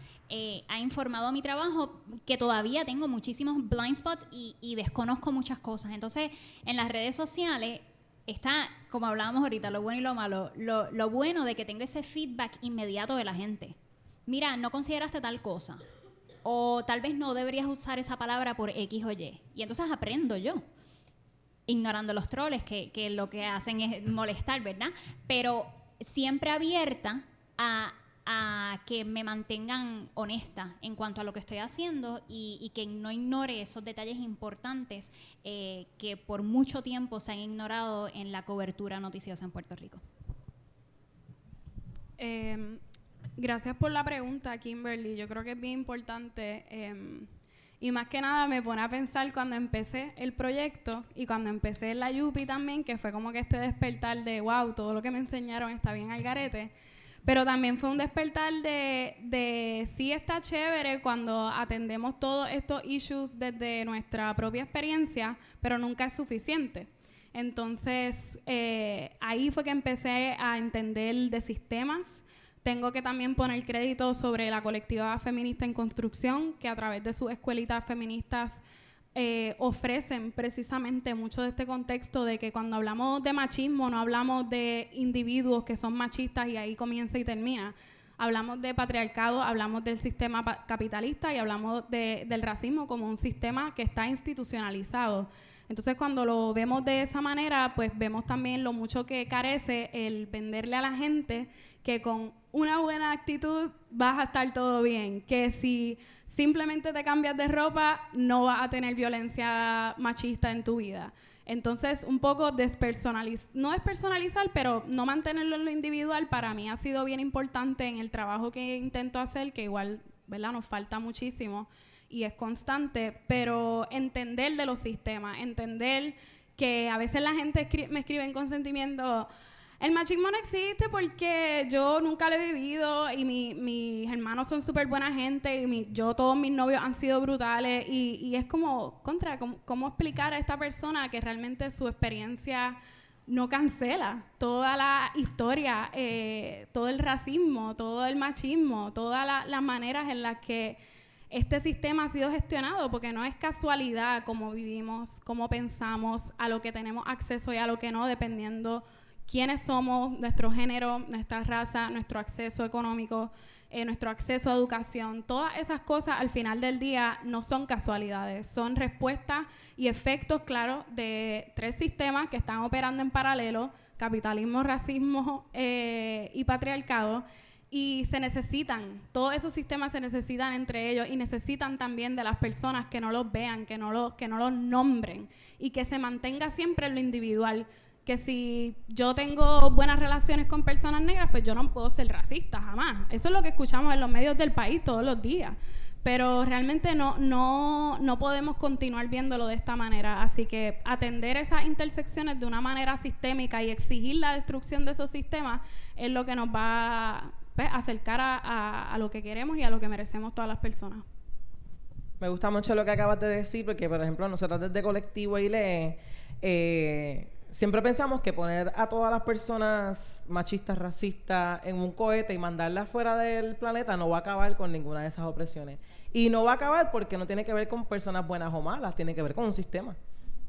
ha informado mi trabajo, que todavía tengo muchísimos blind spots y desconozco muchas cosas. Entonces, en las redes sociales está, como hablábamos ahorita, lo bueno y lo malo. Lo bueno de que tengo ese feedback inmediato de la gente. Mira, no consideraste tal cosa. O tal vez no deberías usar esa palabra por X o Y. Y entonces aprendo yo, ignorando los troles que lo que hacen es molestar, ¿verdad? Pero siempre abierta a que me mantengan honesta en cuanto a lo que estoy haciendo y que no ignore esos detalles importantes que por mucho tiempo se han ignorado en la cobertura noticiosa en Puerto Rico. Gracias por la pregunta, Kimberly. Yo creo que es bien importante y más que nada me pone a pensar cuando empecé el proyecto y cuando empecé la Yupi también, que fue como que este despertar de wow, todo lo que me enseñaron está bien al garete, pero también fue un despertar de sí está chévere cuando atendemos todos estos issues desde nuestra propia experiencia, pero nunca es suficiente. Entonces, ahí fue que empecé a entender de sistemas. Tengo que también poner crédito sobre la colectiva feminista en construcción, que a través de sus escuelitas feministas ofrecen precisamente mucho de este contexto de que cuando hablamos de machismo no hablamos de individuos que son machistas y ahí comienza y termina. Hablamos de patriarcado, hablamos del sistema capitalista y hablamos del racismo como un sistema que está institucionalizado. Entonces, cuando lo vemos de esa manera, pues vemos también lo mucho que carece el venderle a la gente que con una buena actitud vas a estar todo bien, que si simplemente te cambias de ropa no vas a tener violencia machista en tu vida. Entonces, un poco no despersonalizar, pero no mantenerlo en lo individual, para mí ha sido bien importante en el trabajo que intento hacer, que igual, ¿verdad?, nos falta muchísimo y es constante, pero entender de los sistemas, entender que a veces la gente me escribe en consentimiento, el machismo no existe porque yo nunca lo he vivido y mis hermanos son súper buena gente y todos mis novios han sido brutales y es como, ¿cómo explicar a esta persona que realmente su experiencia no cancela toda la historia, todo el racismo, todo el machismo, todas las maneras en las que este sistema ha sido gestionado? Porque no es casualidad cómo vivimos, cómo pensamos, a lo que tenemos acceso y a lo que no, dependiendo quiénes somos, nuestro género, nuestra raza, nuestro acceso económico, nuestro acceso a educación. Todas esas cosas al final del día no son casualidades, son respuestas y efectos claros de 3 sistemas que están operando en paralelo: capitalismo, racismo y patriarcado. Y se necesitan, todos esos sistemas se necesitan entre ellos y necesitan también de las personas que no los vean, que no los nombren y que se mantenga siempre en lo individual. Que si yo tengo buenas relaciones con personas negras, pues yo no puedo ser racista, jamás. Eso es lo que escuchamos en los medios del país todos los días. Pero realmente no podemos continuar viéndolo de esta manera. Así que atender esas intersecciones de una manera sistémica y exigir la destrucción de esos sistemas es lo que nos va a acercar a lo que queremos y a lo que merecemos todas las personas. Me gusta mucho lo que acabas de decir, porque, por ejemplo, nosotros desde Colectivo ILE siempre pensamos que poner a todas las personas machistas, racistas en un cohete y mandarlas fuera del planeta no va a acabar con ninguna de esas opresiones. Y no va a acabar porque no tiene que ver con personas buenas o malas, tiene que ver con un sistema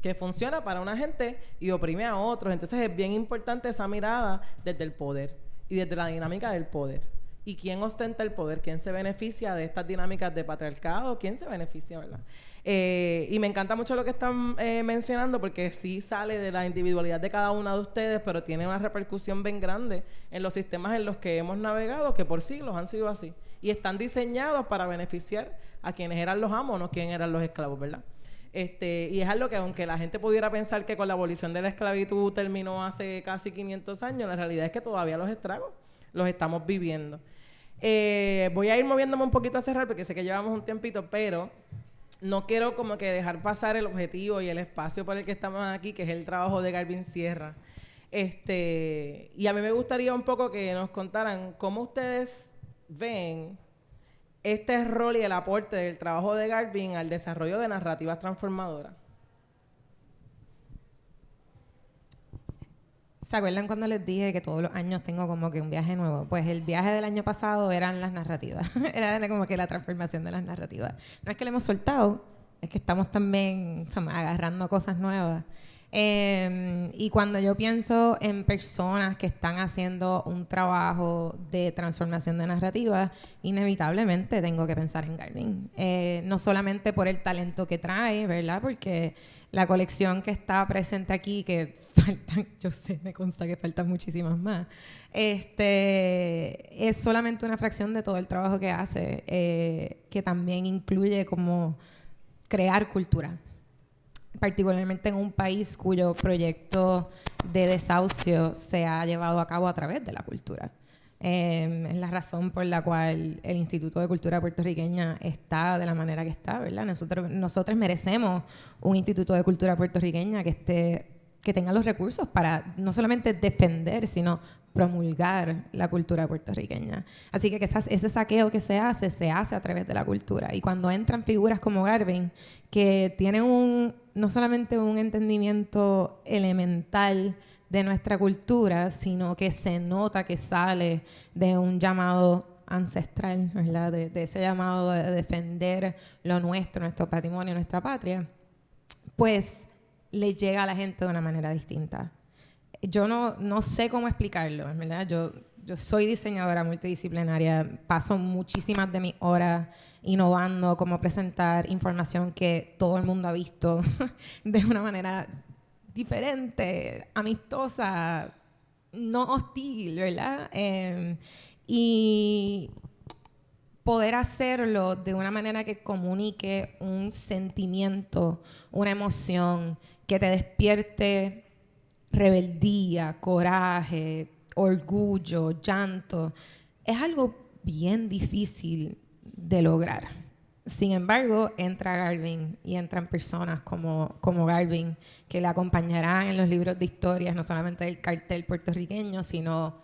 que funciona para una gente y oprime a otros. Entonces es bien importante esa mirada desde el poder y desde la dinámica del poder. ¿Y quién ostenta el poder? ¿Quién se beneficia de estas dinámicas de patriarcado? ¿Quién se beneficia, verdad? Y me encanta mucho lo que están mencionando, porque sí sale de la individualidad de cada una de ustedes, pero tiene una repercusión bien grande en los sistemas en los que hemos navegado, que por siglos han sido así. Y están diseñados para beneficiar a quienes eran los amos, no quienes eran los esclavos, ¿verdad? Y es algo que, aunque la gente pudiera pensar que con la abolición de la esclavitud terminó hace casi 500 años, la realidad es que todavía los estragos los estamos viviendo. Voy a ir moviéndome un poquito a cerrar porque sé que llevamos un tiempito, pero no quiero como que dejar pasar el objetivo y el espacio por el que estamos aquí, que es el trabajo de Garvin Sierra. Y a mí me gustaría un poco que nos contaran cómo ustedes ven este rol y el aporte del trabajo de Garvin al desarrollo de narrativas transformadoras. ¿Se acuerdan cuando les dije que todos los años tengo como que un viaje nuevo? Pues el viaje del año pasado eran las narrativas. Era como que la transformación de las narrativas. No es que lo hemos soltado, es que estamos también agarrando cosas nuevas. Y cuando yo pienso en personas que están haciendo un trabajo de transformación de narrativas, inevitablemente tengo que pensar en Garvin. No solamente por el talento que trae, ¿verdad? Porque la colección que está presente aquí, que faltan, yo sé, me consta que faltan muchísimas más, es solamente una fracción de todo el trabajo que hace, que también incluye como crear cultura, particularmente en un país cuyo proyecto de desahucio se ha llevado a cabo a través de la cultura. Es la razón por la cual el Instituto de Cultura Puertorriqueña está de la manera que está, ¿verdad? Nosotros merecemos un Instituto de Cultura Puertorriqueña que tenga los recursos para no solamente defender, sino promulgar la cultura puertorriqueña. Así que ese saqueo que se hace a través de la cultura. Y cuando entran figuras como Garvin, que tienen no solamente un entendimiento elemental de nuestra cultura, sino que se nota que sale de un llamado ancestral, ¿verdad? De ese llamado de defender lo nuestro, nuestro patrimonio, nuestra patria, pues le llega a la gente de una manera distinta. Yo no sé cómo explicarlo, ¿verdad? Yo soy diseñadora multidisciplinaria, paso muchísimas de mis horas innovando cómo presentar información que todo el mundo ha visto de una manera diferente, amistosa, no hostil, ¿verdad? Y poder hacerlo de una manera que comunique un sentimiento, una emoción, que te despierte rebeldía, coraje, orgullo, llanto, es algo bien difícil de lograr. Sin embargo, entra Garvin y entran personas como Garvin que le acompañarán en los libros de historias, no solamente del cartel puertorriqueño, sino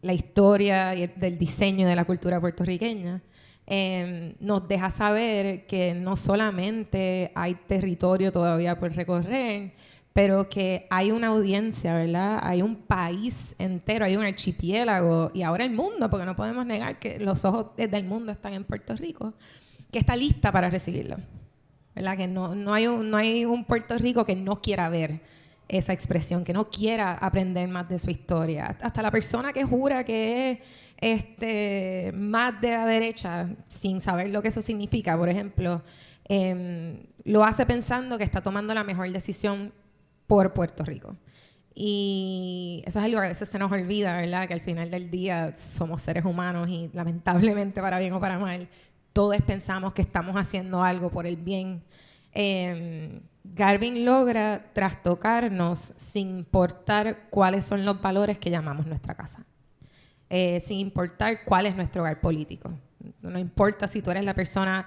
la historia del diseño de la cultura puertorriqueña. Nos deja saber que no solamente hay territorio todavía por recorrer, pero que hay una audiencia, ¿verdad? Hay un país entero, hay un archipiélago y ahora el mundo, porque no podemos negar que los ojos del mundo están en Puerto Rico, que está lista para recibirlo, ¿verdad? Que no hay un Puerto Rico que no quiera ver esa expresión, que no quiera aprender más de su historia. Hasta la persona que jura que es más de la derecha, sin saber lo que eso significa, por ejemplo, lo hace pensando que está tomando la mejor decisión por Puerto Rico. Y eso es algo que a veces se nos olvida, ¿verdad? Que al final del día somos seres humanos y lamentablemente, para bien o para mal, todos pensamos que estamos haciendo algo por el bien. Garvin logra trastocarnos sin importar cuáles son los valores que llamamos nuestra casa. Sin importar cuál es nuestro hogar político. No importa si tú eres la persona,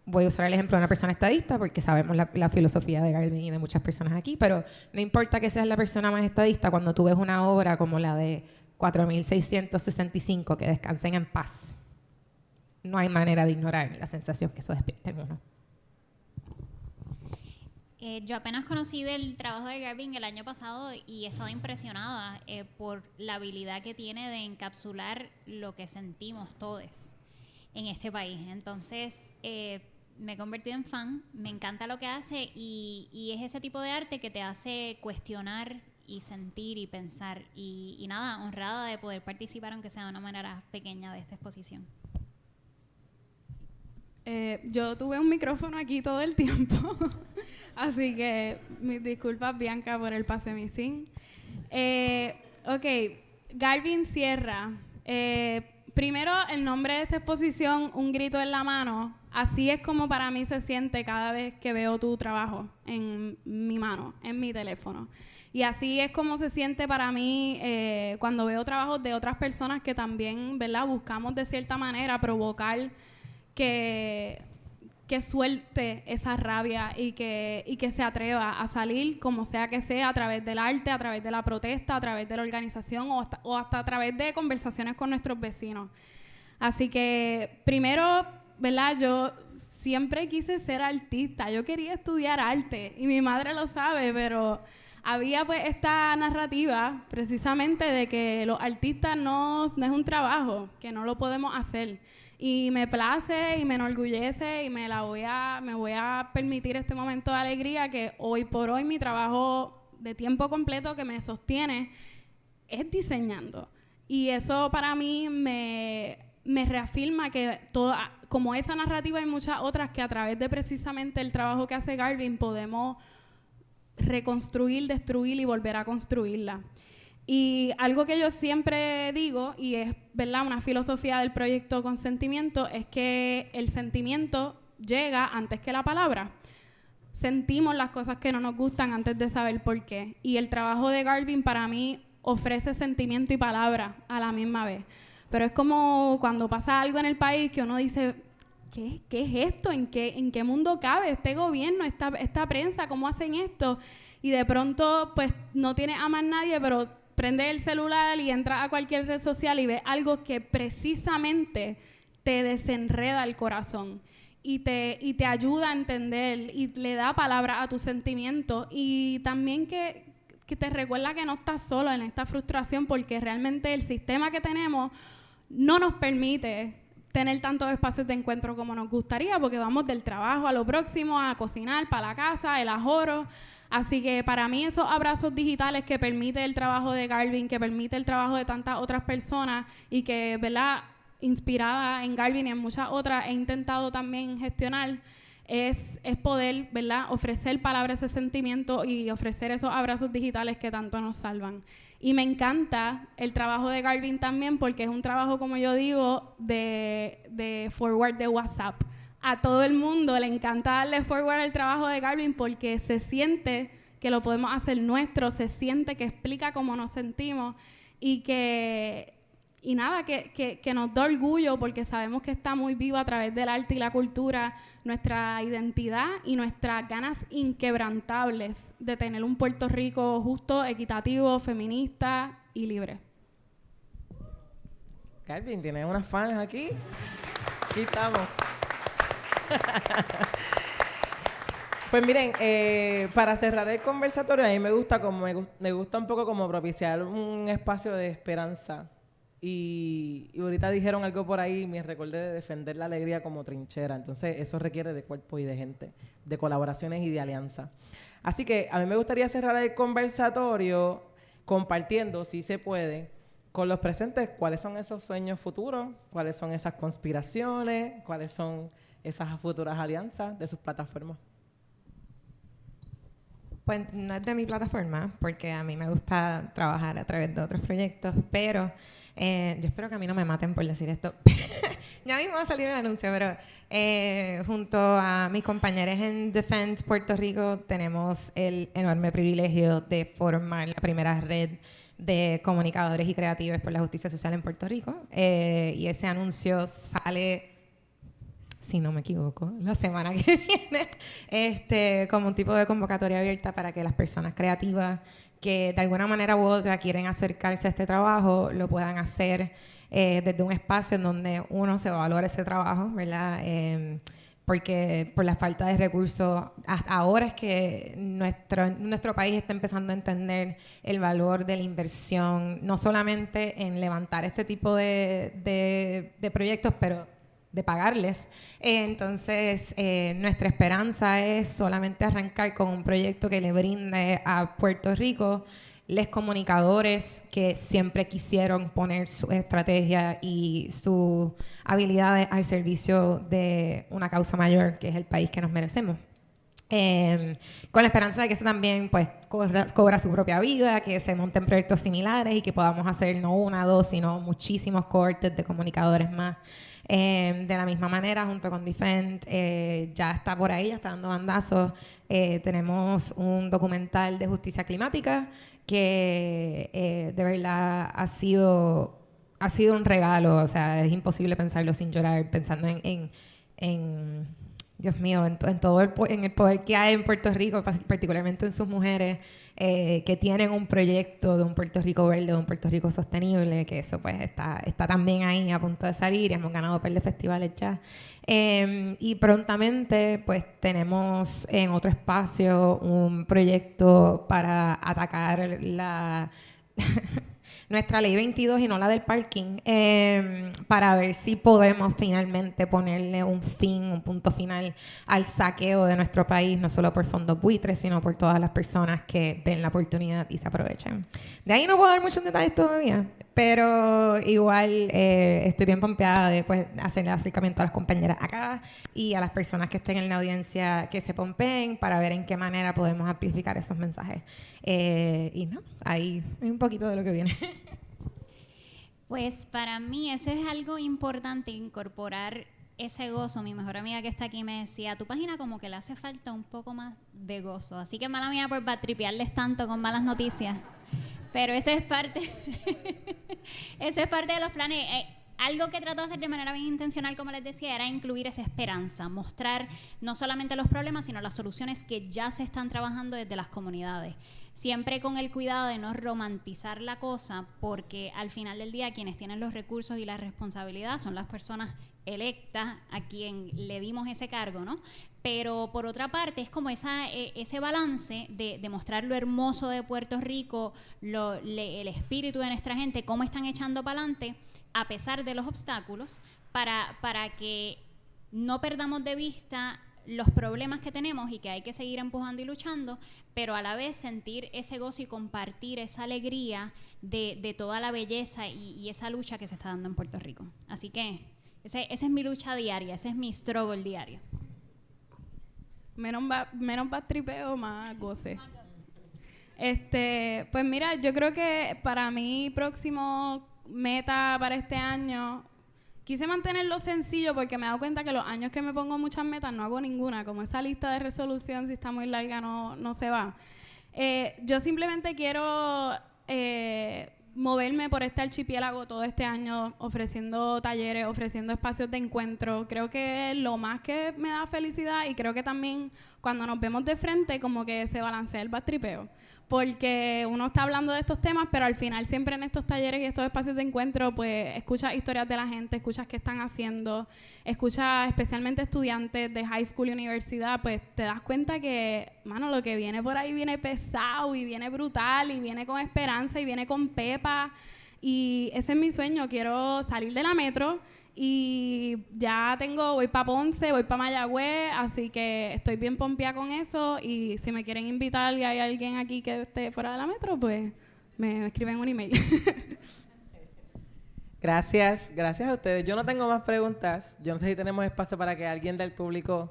voy a usar el ejemplo de una persona estadista porque sabemos la filosofía de Garvin y de muchas personas aquí, pero no importa que seas la persona más estadista cuando tú ves una obra como la de 4665, que descansen en paz. No hay manera de ignorar la sensación que eso despierta en uno. Yo apenas conocí del trabajo de Garvin el año pasado y he estado impresionada por la habilidad que tiene de encapsular lo que sentimos todos en este país. Entonces, me he convertido en fan, me encanta lo que hace y es ese tipo de arte que te hace cuestionar y sentir y pensar. Y nada, honrada de poder participar, aunque sea de una manera pequeña, de esta exposición. Yo tuve un micrófono aquí todo el tiempo, así que mis disculpas, Bianca, por el pase missing. Ok, Garvin Sierra. Primero, el nombre de esta exposición, Un grito en la mano. Así es como para mí se siente cada vez que veo tu trabajo en mi mano, en mi teléfono. Y así es como se siente para mí cuando veo trabajos de otras personas que también, ¿verdad? Buscamos de cierta manera provocar que suelte esa rabia y que se atreva a salir, como sea que sea, a través del arte, a través de la protesta, a través de la organización o hasta a través de conversaciones con nuestros vecinos. Así que, primero, ¿verdad? Yo siempre quise ser artista, yo quería estudiar arte y mi madre lo sabe, pero había pues esta narrativa precisamente de que los artistas no es un trabajo, que no lo podemos hacer. Y me place y me enorgullece y me voy a permitir este momento de alegría que hoy por hoy mi trabajo de tiempo completo que me sostiene es diseñando. Y eso para mí me reafirma que como esa narrativa hay muchas otras que a través de precisamente el trabajo que hace Garvin podemos reconstruir, destruir y volver a construirla. Y algo que yo siempre digo, y es, ¿verdad?, una filosofía del proyecto Consentimiento, es que el sentimiento llega antes que la palabra. Sentimos las cosas que no nos gustan antes de saber por qué. Y el trabajo de Garvin para mí ofrece sentimiento y palabra a la misma vez. Pero es como cuando pasa algo en el país que uno dice, ¿qué es esto? ¿En qué mundo cabe este gobierno, esta prensa? ¿Cómo hacen esto? Y de pronto, pues, no tiene a más nadie, pero prende el celular y entra a cualquier red social y ve algo que precisamente te desenreda el corazón y te ayuda a entender y le da palabra a tus sentimientos y también que te recuerda que no estás solo en esta frustración porque realmente el sistema que tenemos no nos permite tener tantos espacios de encuentro como nos gustaría porque vamos del trabajo a lo próximo, a cocinar, para la casa, el ajoro. Así que para mí esos abrazos digitales que permite el trabajo de Garvin, que permite el trabajo de tantas otras personas y que, ¿verdad?, inspirada en Garvin y en muchas otras he intentado también gestionar, es poder, ¿verdad?, ofrecer palabras de sentimiento y ofrecer esos abrazos digitales que tanto nos salvan. Y me encanta el trabajo de Garvin también porque es un trabajo, como yo digo, de forward de WhatsApp. A todo el mundo le encanta darle forward al trabajo de Garvin porque se siente que lo podemos hacer nuestro, se siente que explica cómo nos sentimos y que nada, que nos da orgullo porque sabemos que está muy viva a través del arte y la cultura nuestra identidad y nuestras ganas inquebrantables de tener un Puerto Rico justo, equitativo, feminista y libre. Calvin, ¿tienes unas fans aquí? Aquí estamos. Pues miren, para cerrar el conversatorio, a mí me gusta un poco como propiciar un espacio de esperanza. Y ahorita dijeron algo por ahí y me recordé de defender la alegría como trinchera. Entonces, eso requiere de cuerpo y de gente, de colaboraciones y de alianza. Así que a mí me gustaría cerrar el conversatorio compartiendo, si se puede, con los presentes cuáles son esos sueños futuros, cuáles son esas conspiraciones, cuáles son esas futuras alianzas de sus plataformas. Pues no es de mi plataforma, porque a mí me gusta trabajar a través de otros proyectos, pero yo espero que a mí no me maten por decir esto. Ya mismo va a salir el anuncio, pero junto a mis compañeros en Defense Puerto Rico tenemos el enorme privilegio de formar la primera red de comunicadores y creativos por la justicia social en Puerto Rico. Y ese anuncio sale, si no me equivoco, la semana que viene, como un tipo de convocatoria abierta para que las personas creativas que de alguna manera u otra quieren acercarse a este trabajo lo puedan hacer desde un espacio en donde uno se valora ese trabajo, ¿verdad? Porque por la falta de recursos, hasta ahora es que nuestro país está empezando a entender el valor de la inversión, no solamente en levantar este tipo de proyectos, pero de pagarles. Entonces, nuestra esperanza es solamente arrancar con un proyecto que le brinde a Puerto Rico los comunicadores que siempre quisieron poner su estrategia y sus habilidades al servicio de una causa mayor, que es el país que nos merecemos. Con la esperanza de que eso también pues cobra su propia vida, que se monten proyectos similares y que podamos hacer no una, dos, sino muchísimos cohortes de comunicadores más. De la misma manera, junto con Defend, ya está por ahí, ya está dando bandazos. Tenemos un documental de justicia climática que de verdad ha sido un regalo. O sea, es imposible pensarlo sin llorar, pensando en Dios mío, en todo el poder que hay en Puerto Rico, particularmente en sus mujeres, que tienen un proyecto de un Puerto Rico verde, de un Puerto Rico sostenible, que eso pues está también ahí a punto de salir, y hemos ganado un par de festivales ya. Y prontamente pues tenemos en otro espacio un proyecto para atacar nuestra ley 22 y no la del parking, para ver si podemos finalmente ponerle un punto final al saqueo de nuestro país, no solo por fondos buitres, sino por todas las personas que ven la oportunidad y se aprovechan. De ahí no puedo dar muchos detalles todavía, pero igual estoy bien pompeada de pues, hacerle acercamiento a las compañeras acá y a las personas que estén en la audiencia que se pompeen para ver en qué manera podemos amplificar esos mensajes. Y no, ahí hay un poquito de lo que viene. Pues para mí eso es algo importante, incorporar ese gozo. Mi mejor amiga que está aquí me decía, a tu página como que le hace falta un poco más de gozo. Así que mala mía por batripearles tanto con malas noticias. Pero ese es parte, ese es parte de los planes. Algo que trato de hacer de manera bien intencional, como les decía, era incluir esa esperanza, mostrar no solamente los problemas, sino las soluciones que ya se están trabajando desde las comunidades. Siempre con el cuidado de no romantizar la cosa, porque al final del día quienes tienen los recursos y la responsabilidad son las personas electas a quien le dimos ese cargo, ¿no? Pero por otra parte es como ese balance de mostrar lo hermoso de Puerto Rico, el espíritu de nuestra gente, cómo están echando para adelante a pesar de los obstáculos, para que no perdamos de vista los problemas que tenemos y que hay que seguir empujando y luchando, pero a la vez sentir ese gozo y compartir esa alegría de toda la belleza y esa lucha que se está dando en Puerto Rico. Así que esa es mi lucha diaria, ese es mi struggle diario. Menos tripeo, más goce. Pues mira, yo creo que para mi próximo meta para este año, quise mantenerlo sencillo porque me he dado cuenta que los años que me pongo muchas metas no hago ninguna. Como esa lista de resolución, si está muy larga, no se va. Yo simplemente quiero moverme por este archipiélago todo este año, ofreciendo talleres, ofreciendo espacios de encuentro, creo que lo más que me da felicidad, y creo que también cuando nos vemos de frente como que se balancea el bastripeo, porque uno está hablando de estos temas, pero al final siempre en estos talleres y estos espacios de encuentro, pues escuchas historias de la gente, escuchas qué están haciendo, escuchas especialmente estudiantes de high school y universidad, pues te das cuenta que, mano, lo que viene por ahí viene pesado y viene brutal y viene con esperanza y viene con pepa, y ese es mi sueño. Quiero salir de la metro y ya voy para Ponce, voy para Mayagüez, así que estoy bien pompeada con eso, y si me quieren invitar y hay alguien aquí que esté fuera de la metro, pues me escriben un email. Gracias a ustedes. Yo no tengo más preguntas. Yo no sé si tenemos espacio para que alguien del público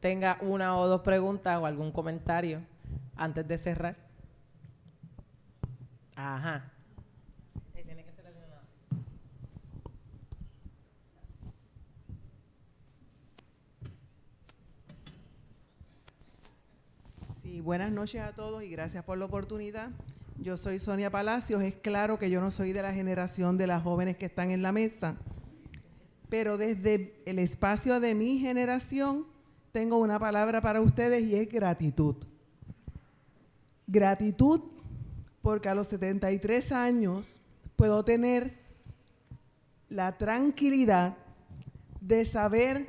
tenga una o dos preguntas o algún comentario antes de cerrar. Ajá. Sí, buenas noches a todos y gracias por la oportunidad. Yo soy Sonia Palacios. Es claro que yo no soy de la generación de las jóvenes que están en la mesa, pero desde el espacio de mi generación tengo una palabra para ustedes y es gratitud. Gratitud porque a los 73 años puedo tener la tranquilidad de saber,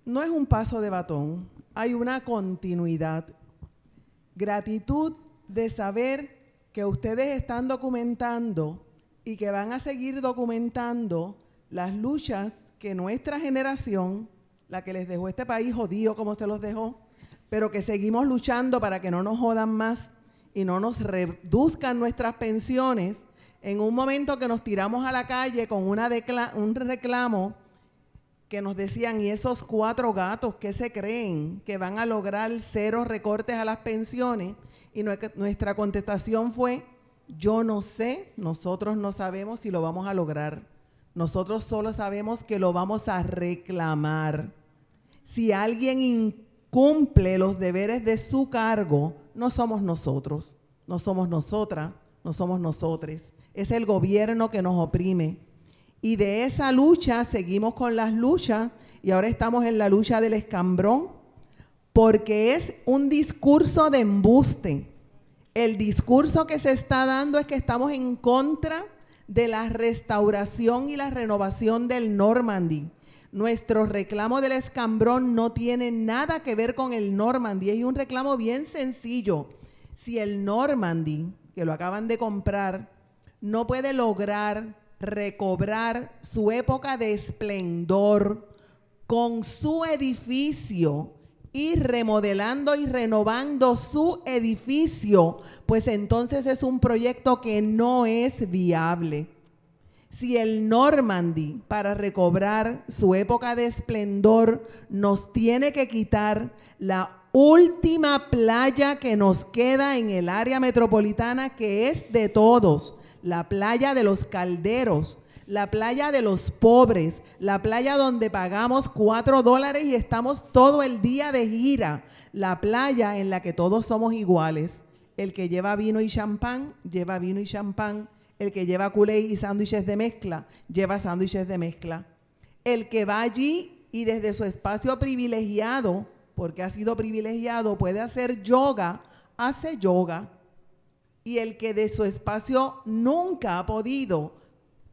no es un paso de batón, hay una continuidad. Gratitud de saber que ustedes están documentando y que van a seguir documentando las luchas que nuestra generación, la que les dejó este país jodido como se los dejó, pero que seguimos luchando para que no nos jodan más y no nos reduzcan nuestras pensiones, en un momento que nos tiramos a la calle con un reclamo que nos decían, ¿y esos 4 gatos qué se creen? Que van a lograr 0 recortes a las pensiones. Y nuestra contestación fue, yo no sé, nosotros no sabemos si lo vamos a lograr. Nosotros solo sabemos que lo vamos a reclamar. Si alguien incumple los deberes de su cargo, no somos nosotros, no somos nosotras, no somos nosotres. Es el gobierno que nos oprime. Y de esa lucha seguimos con las luchas y ahora estamos en la lucha del escambrón, porque es un discurso de embuste. El discurso que se está dando es que estamos en contra de la restauración y la renovación del Normandy. Nuestro reclamo del escambrón no tiene nada que ver con el Normandy, es un reclamo bien sencillo. Si el Normandy, que lo acaban de comprar, no puede lograr recobrar su época de esplendor con su edificio y remodelando y renovando su edificio, pues entonces es un proyecto que no es viable. Si el Normandy, para recobrar su época de esplendor, nos tiene que quitar la última playa que nos queda en el área metropolitana, que es de todos, la playa de los calderos, la playa de los pobres, la playa donde pagamos $4 y estamos todo el día de gira, la playa en la que todos somos iguales. El que lleva vino y champán, lleva vino y champán. El que lleva Kool-Aid y sándwiches de mezcla, lleva sándwiches de mezcla. El que va allí y desde su espacio privilegiado, porque ha sido privilegiado, puede hacer yoga, hace yoga. Y el que de su espacio nunca ha podido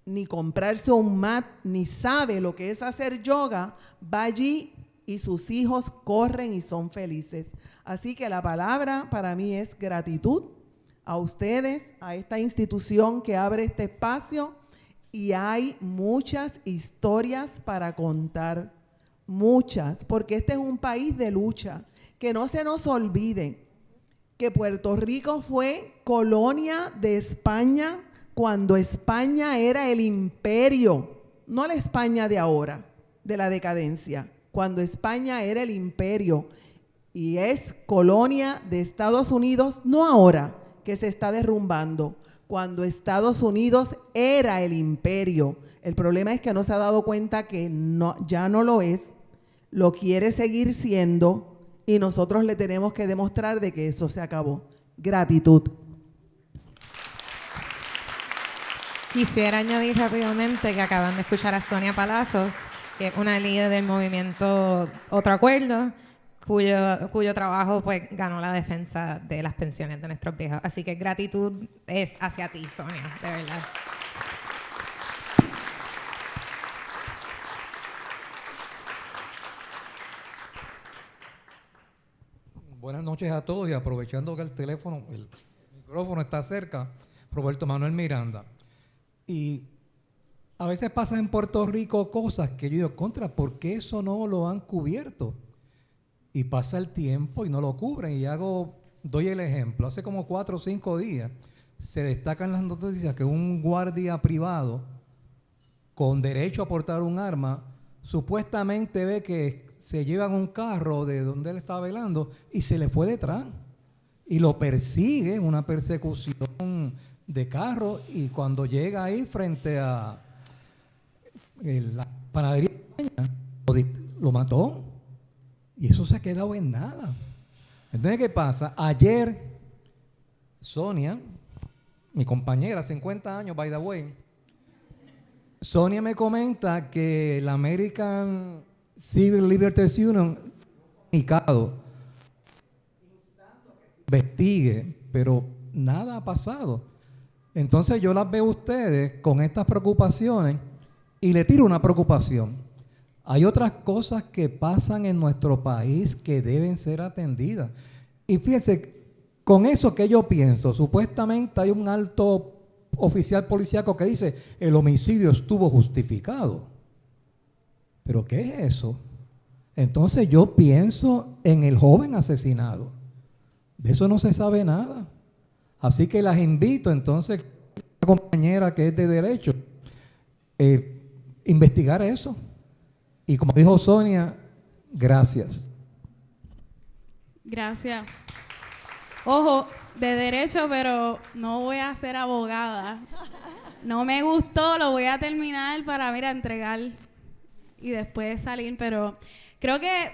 ni comprarse un mat, ni sabe lo que es hacer yoga, va allí y sus hijos corren y son felices. Así que la palabra para mí es gratitud a ustedes, a esta institución que abre este espacio, y hay muchas historias para contar, muchas, porque este es un país de lucha. Que no se nos olvide que Puerto Rico fue colonia de España cuando España era el imperio, no la España de ahora, de la decadencia, cuando España era el imperio, y es colonia de Estados Unidos, no ahora, que se está derrumbando, cuando Estados Unidos era el imperio. El problema es que no se ha dado cuenta que ya no lo es, lo quiere seguir siendo, y nosotros le tenemos que demostrar de que eso se acabó. Gratitud. Quisiera añadir rápidamente que acaban de escuchar a Sonia Palazos, que es una líder del movimiento Otro Acuerdo, cuyo trabajo pues ganó la defensa de las pensiones de nuestros viejos. Así que gratitud es hacia ti, Sonia, de verdad. Buenas noches a todos y aprovechando que el micrófono está cerca, Roberto Manuel Miranda. Y a veces pasan en Puerto Rico cosas que yo digo, ¿por qué eso no lo han cubierto? Y pasa el tiempo y no lo cubren. Y doy el ejemplo. Hace como 4 o 5 días se destacan las noticias que un guardia privado con derecho a portar un arma supuestamente ve que se llevan un carro de donde él estaba velando y se le fue detrás. Y lo persigue, una persecución de carro, y cuando llega ahí frente a la panadería lo mató. Y eso se ha quedado en nada. Entonces, ¿qué pasa? Ayer, Sonia, mi compañera, 50 años, by the way, Sonia me comenta que la American Civil Liberties Union investigue, pero nada ha pasado. Entonces yo las veo a ustedes con estas preocupaciones y le tiro una preocupación. Hay otras cosas que pasan en nuestro país que deben ser atendidas. Y fíjense, con eso que yo pienso, supuestamente hay un alto oficial policíaco que dice el homicidio estuvo justificado. ¿Pero qué es eso? Entonces yo pienso en el joven asesinado. De eso no se sabe nada. Así que las invito entonces, a una compañera que es de derecho, investigar eso. Y como dijo Sonia, gracias. Gracias. Ojo, de derecho, pero no voy a ser abogada. No me gustó, lo voy a terminar para, entregar y después salir, pero creo que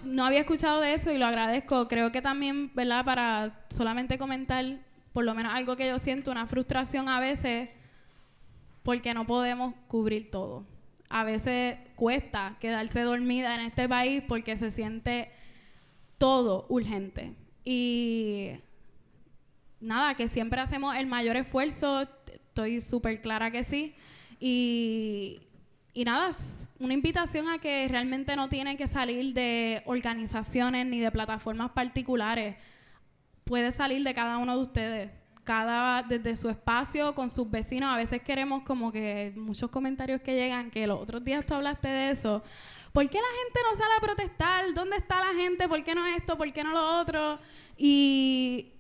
no había escuchado de eso y lo agradezco. Creo que también, ¿verdad? Para solamente comentar, por lo menos algo que yo siento, una frustración a veces, porque no podemos cubrir todo. A veces cuesta quedarse dormida en este país porque se siente todo urgente. Y nada, que siempre hacemos el mayor esfuerzo, estoy súper clara que sí. Y nada, una invitación a que realmente no tiene que salir de organizaciones ni de plataformas particulares. Puede salir de cada uno de ustedes, desde su espacio, con sus vecinos. A veces queremos como que muchos comentarios que llegan, que los otros días tú hablaste de eso. ¿Por qué la gente no sale a protestar? ¿Dónde está la gente? ¿Por qué no esto? ¿Por qué no lo otro? Y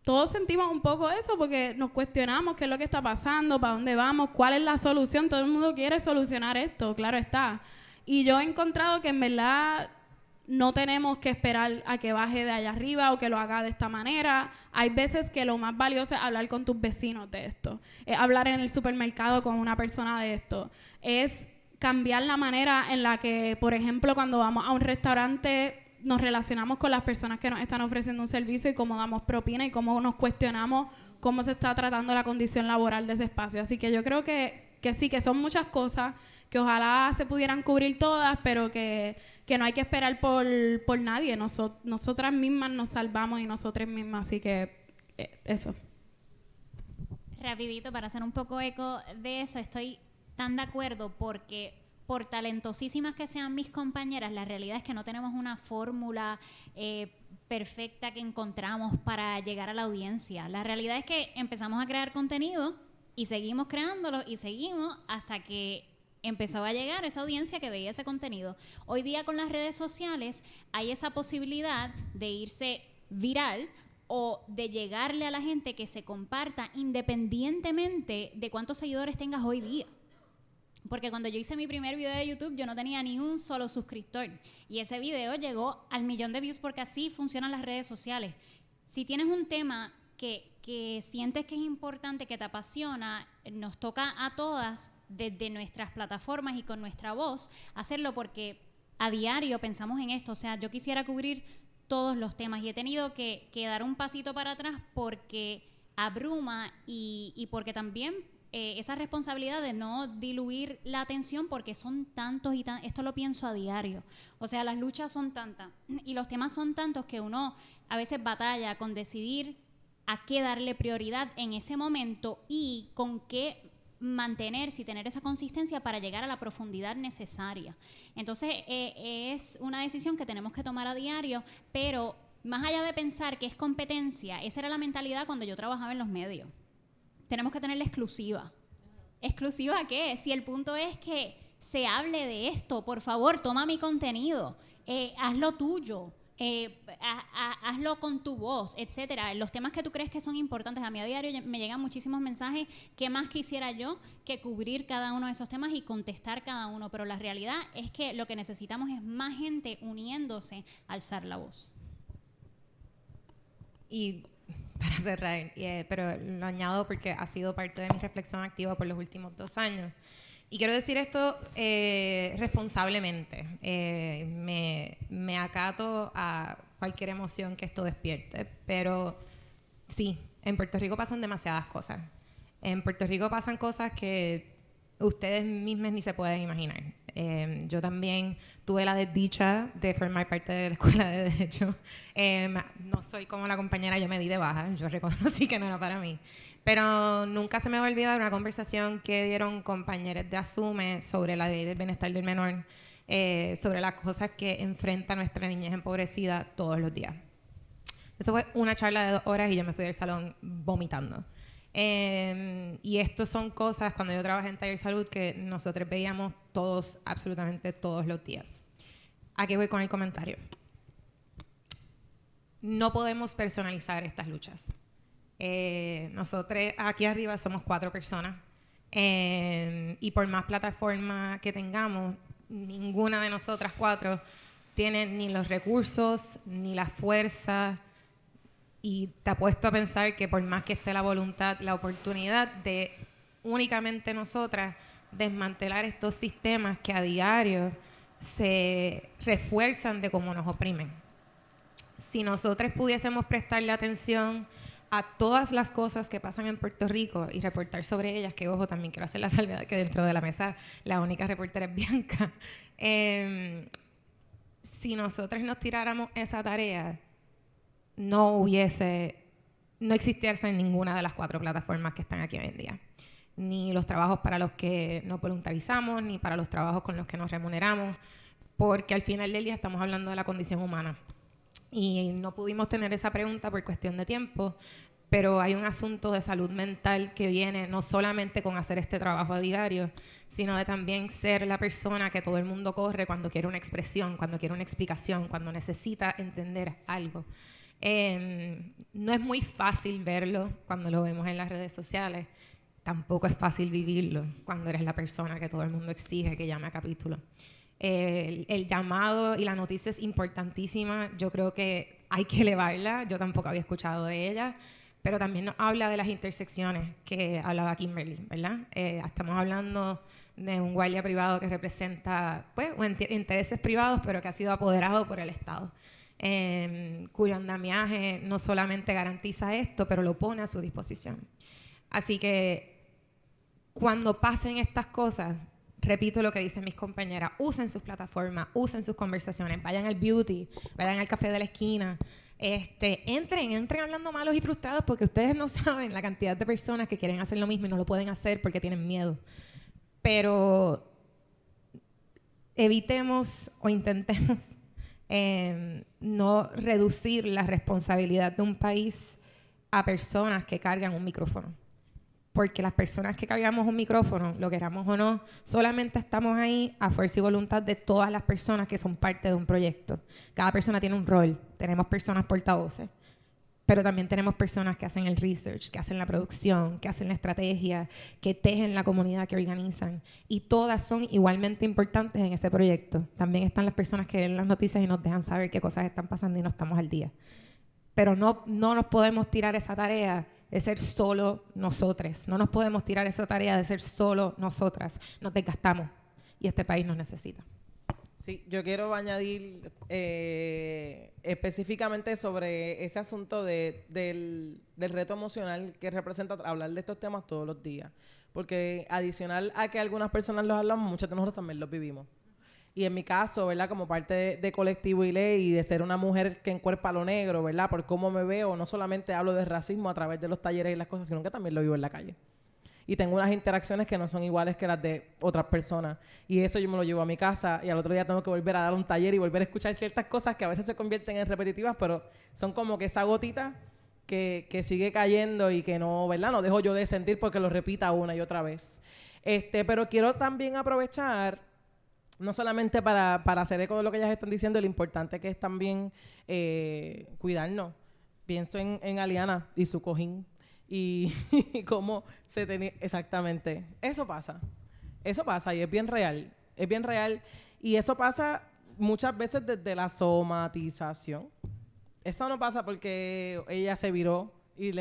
todos sentimos un poco eso porque nos cuestionamos qué es lo que está pasando, para dónde vamos, cuál es la solución. Todo el mundo quiere solucionar esto, claro está. Y yo he encontrado que en verdad no tenemos que esperar a que baje de allá arriba o que lo haga de esta manera. Hay veces que lo más valioso es hablar con tus vecinos de esto, es hablar en el supermercado con una persona de esto, es cambiar la manera en la que, por ejemplo, cuando vamos a un restaurante nos relacionamos con las personas que nos están ofreciendo un servicio y cómo damos propina y cómo nos cuestionamos cómo se está tratando la condición laboral de ese espacio. Así que yo creo que sí, que son muchas cosas que ojalá se pudieran cubrir todas, pero que no hay que esperar por nadie. Nosotras mismas nos salvamos y nosotras mismas, así que eso. Rapidito, para hacer un poco eco de eso, estoy tan de acuerdo porque por talentosísimas que sean mis compañeras, la realidad es que no tenemos una fórmula perfecta que encontramos para llegar a la audiencia. La realidad es que empezamos a crear contenido y seguimos creándolo y seguimos hasta que empezó a llegar esa audiencia que veía ese contenido. Hoy día con las redes sociales hay esa posibilidad de irse viral o de llegarle a la gente que se comparta independientemente de cuántos seguidores tengas hoy día. Porque cuando yo hice mi primer video de YouTube yo no tenía ni un solo suscriptor y ese video llegó al 1,000,000 de views porque así funcionan las redes sociales. Si tienes un tema que sientes que es importante, que te apasiona, nos toca a todas desde nuestras plataformas y con nuestra voz hacerlo porque a diario pensamos en esto. O sea, yo quisiera cubrir todos los temas y he tenido que dar un pasito para atrás porque abruma y porque también esa responsabilidad de no diluir la atención porque son tantos y esto lo pienso a diario. O sea, las luchas son tantas y los temas son tantos que uno a veces batalla con decidir a qué darle prioridad en ese momento y con qué mantenerse y tener esa consistencia para llegar a la profundidad necesaria. Entonces, es una decisión que tenemos que tomar a diario, pero más allá de pensar que es competencia, esa era la mentalidad cuando yo trabajaba en los medios. Tenemos que tener la exclusiva. ¿Exclusiva qué? Si el punto es que se hable de esto, por favor, toma mi contenido, hazlo tuyo. Hazlo con tu voz, etcétera. Los temas que tú crees que son importantes, a mí a diario me llegan muchísimos mensajes. ¿Qué más quisiera yo que cubrir cada uno de esos temas y contestar cada uno? Pero la realidad es que lo que necesitamos es más gente uniéndose a alzar la voz. Y para cerrar, pero lo añado porque ha sido parte de mi reflexión activa por los últimos 2 años. Y quiero decir esto responsablemente. Me acato a cualquier emoción que esto despierte. Pero sí, en Puerto Rico pasan demasiadas cosas. En Puerto Rico pasan cosas que ustedes mismos ni se pueden imaginar. Yo también tuve la desdicha de formar parte de la Escuela de Derecho. No soy como la compañera, yo me di de baja. Yo reconocí que no era para mí. Pero nunca se me va a olvidar una conversación que dieron compañeros de ASUME sobre la ley del bienestar del menor, sobre las cosas que enfrenta nuestra niñez empobrecida todos los días. Eso fue una charla de 2 horas y yo me fui del salón vomitando. Y esto son cosas, cuando yo trabajé en Taller Salud, que nosotros veíamos todos, absolutamente todos los días. ¿A qué voy con el comentario? No podemos personalizar estas luchas. Nosotros aquí arriba somos 4 personas y por más plataforma que tengamos, ninguna de nosotras 4 tiene ni los recursos ni la fuerza, y te apuesto a pensar que por más que esté la voluntad, la oportunidad de únicamente nosotras desmantelar estos sistemas que a diario se refuerzan de cómo nos oprimen. Si nosotros pudiésemos prestarle atención a todas las cosas que pasan en Puerto Rico y reportar sobre ellas, que ojo, también quiero hacer la salvedad que dentro de la mesa la única reportera es Bianca. Si nosotros nos tiráramos esa tarea, no existiese en ninguna de las 4 plataformas que están aquí hoy en día. Ni los trabajos para los que nos voluntarizamos, ni para los trabajos con los que nos remuneramos, porque al final del día estamos hablando de la condición humana. Y no pudimos tener esa pregunta por cuestión de tiempo, pero hay un asunto de salud mental que viene no solamente con hacer este trabajo a diario, sino de también ser la persona que todo el mundo corre cuando quiere una expresión, cuando quiere una explicación, cuando necesita entender algo. No es muy fácil verlo cuando lo vemos en las redes sociales, tampoco es fácil vivirlo cuando eres la persona que todo el mundo exige que llame a capítulo. El llamado y la noticia es importantísima. Yo creo que hay que elevarla. Yo tampoco había escuchado de ella, pero también nos habla de las intersecciones que hablaba Kimberly, ¿verdad? Estamos hablando de un guardia privado que representa intereses privados, pero que ha sido apoderado por el Estado, cuyo andamiaje no solamente garantiza esto, pero lo pone a su disposición. Así que cuando pasen estas cosas, repito lo que dicen mis compañeras, usen sus plataformas, usen sus conversaciones, vayan al beauty, vayan al café de la esquina, entren hablando malos y frustrados, porque ustedes no saben la cantidad de personas que quieren hacer lo mismo y no lo pueden hacer porque tienen miedo. Pero evitemos o intentemos no reducir la responsabilidad de un país a personas que cargan un micrófono. Porque las personas que cargamos un micrófono, lo queramos o no, solamente estamos ahí a fuerza y voluntad de todas las personas que son parte de un proyecto. Cada persona tiene un rol. Tenemos personas portavoces, pero también tenemos personas que hacen el research, que hacen la producción, que hacen la estrategia, que tejen la comunidad, que organizan. Y todas son igualmente importantes en ese proyecto. También están las personas que ven las noticias y nos dejan saber qué cosas están pasando y no estamos al día. Pero no nos podemos tirar esa tarea de ser solo nosotros. No nos podemos tirar esa tarea de ser solo nosotras. Nos desgastamos y este país nos necesita. Sí, yo quiero añadir específicamente sobre ese asunto del reto emocional que representa hablar de estos temas todos los días. Porque adicional a que algunas personas los hablamos, muchos de nosotros también los vivimos. Y en mi caso, ¿verdad? Como parte de Colectivo ILE y de ser una mujer que encuerpa lo negro, ¿verdad? Por cómo me veo, no solamente hablo de racismo a través de los talleres y las cosas, sino que también lo vivo en la calle. Y tengo unas interacciones que no son iguales que las de otras personas. Y eso yo me lo llevo a mi casa y al otro día tengo que volver a dar un taller y volver a escuchar ciertas cosas que a veces se convierten en repetitivas, pero son como que esa gotita que sigue cayendo y que no, ¿verdad? No dejo yo de sentir porque lo repita una y otra vez. Pero quiero también aprovechar, no solamente para hacer eco de lo que ellas están diciendo, lo importante que es también cuidarnos. Pienso en Aliana y su cojín y cómo se tenía... Exactamente. Eso pasa y es bien real. Es bien real y eso pasa muchas veces desde la somatización. Eso no pasa porque ella se viró y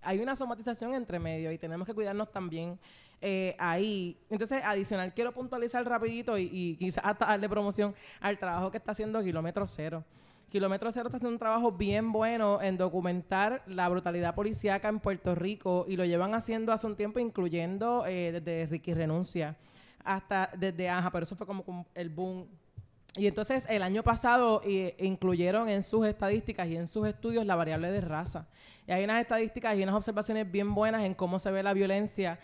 hay una somatización entre medio y tenemos que cuidarnos también ahí. Entonces, adicional, quiero puntualizar rapidito y quizás hasta darle promoción al trabajo que está haciendo Kilómetro Cero. Kilómetro Cero está haciendo un trabajo bien bueno en documentar la brutalidad policíaca en Puerto Rico y lo llevan haciendo hace un tiempo, incluyendo desde Ricky Renuncia hasta desde Aja, pero eso fue como el boom. Y entonces el año pasado incluyeron en sus estadísticas y en sus estudios la variable de raza. Y hay unas estadísticas y unas observaciones bien buenas en cómo se ve la violencia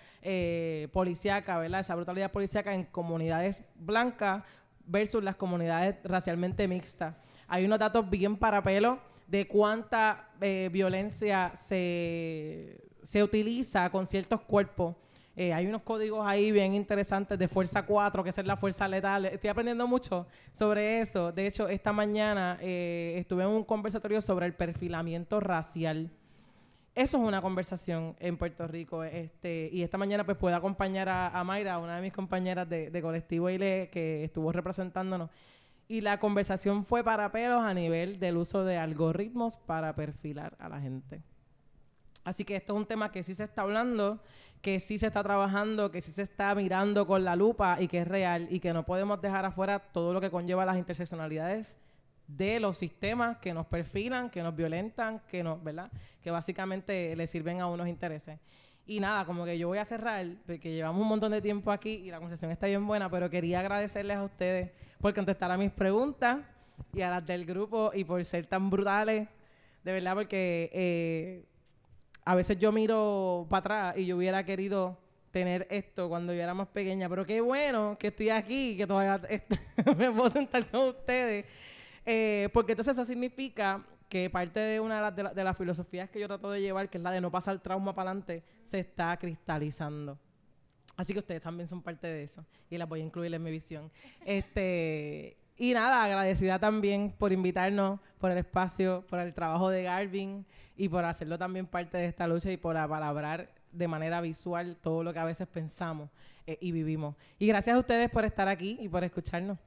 policíaca, ¿verdad? Esa brutalidad policíaca en comunidades blancas versus las comunidades racialmente mixtas. Hay unos datos bien para pelo de cuánta violencia se utiliza con ciertos cuerpos. Hay unos códigos ahí bien interesantes de Fuerza 4, que es la fuerza letal. Estoy aprendiendo mucho sobre eso. De hecho, esta mañana estuve en un conversatorio sobre el perfilamiento racial. Eso es una conversación en Puerto Rico. Y esta mañana pues puedo acompañar a Mayra, una de mis compañeras de Colectivo ILE, que estuvo representándonos. Y la conversación fue para pelos a nivel del uso de algoritmos para perfilar a la gente. Así que esto es un tema que sí se está hablando, que sí se está trabajando, que sí se está mirando con la lupa y que es real y que no podemos dejar afuera todo lo que conlleva las interseccionalidades de los sistemas que nos perfilan, que nos violentan, ¿verdad? Que básicamente le sirven a unos intereses. Y nada, como que yo voy a cerrar, porque llevamos un montón de tiempo aquí y la conversación está bien buena, pero quería agradecerles a ustedes por contestar a mis preguntas y a las del grupo y por ser tan brutales, de verdad, porque a veces yo miro para atrás y yo hubiera querido tener esto cuando yo era más pequeña, pero qué bueno que estoy aquí, que todavía me puedo sentar con ustedes, porque entonces eso significa que parte de una de las filosofías que yo trato de llevar, que es la de no pasar trauma para adelante, se está cristalizando. Así que ustedes también son parte de eso y las voy a incluir en mi visión. Y nada, agradecida también por invitarnos, por el espacio, por el trabajo de Garvin y por hacerlo también parte de esta lucha y por apalabrar de manera visual todo lo que a veces pensamos y vivimos. Y gracias a ustedes por estar aquí y por escucharnos.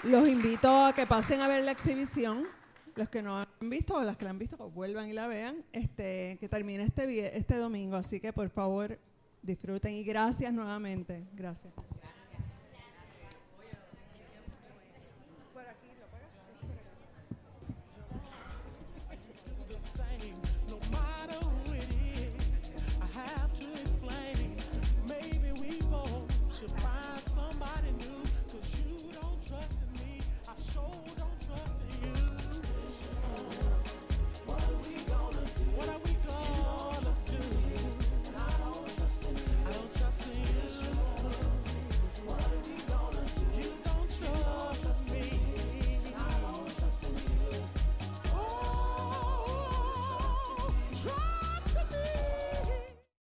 Los invito a que pasen a ver la exhibición. Los que no han visto o las que la han visto, pues vuelvan y la vean. Que termine este domingo. Así que, por favor, disfruten y gracias nuevamente. Gracias.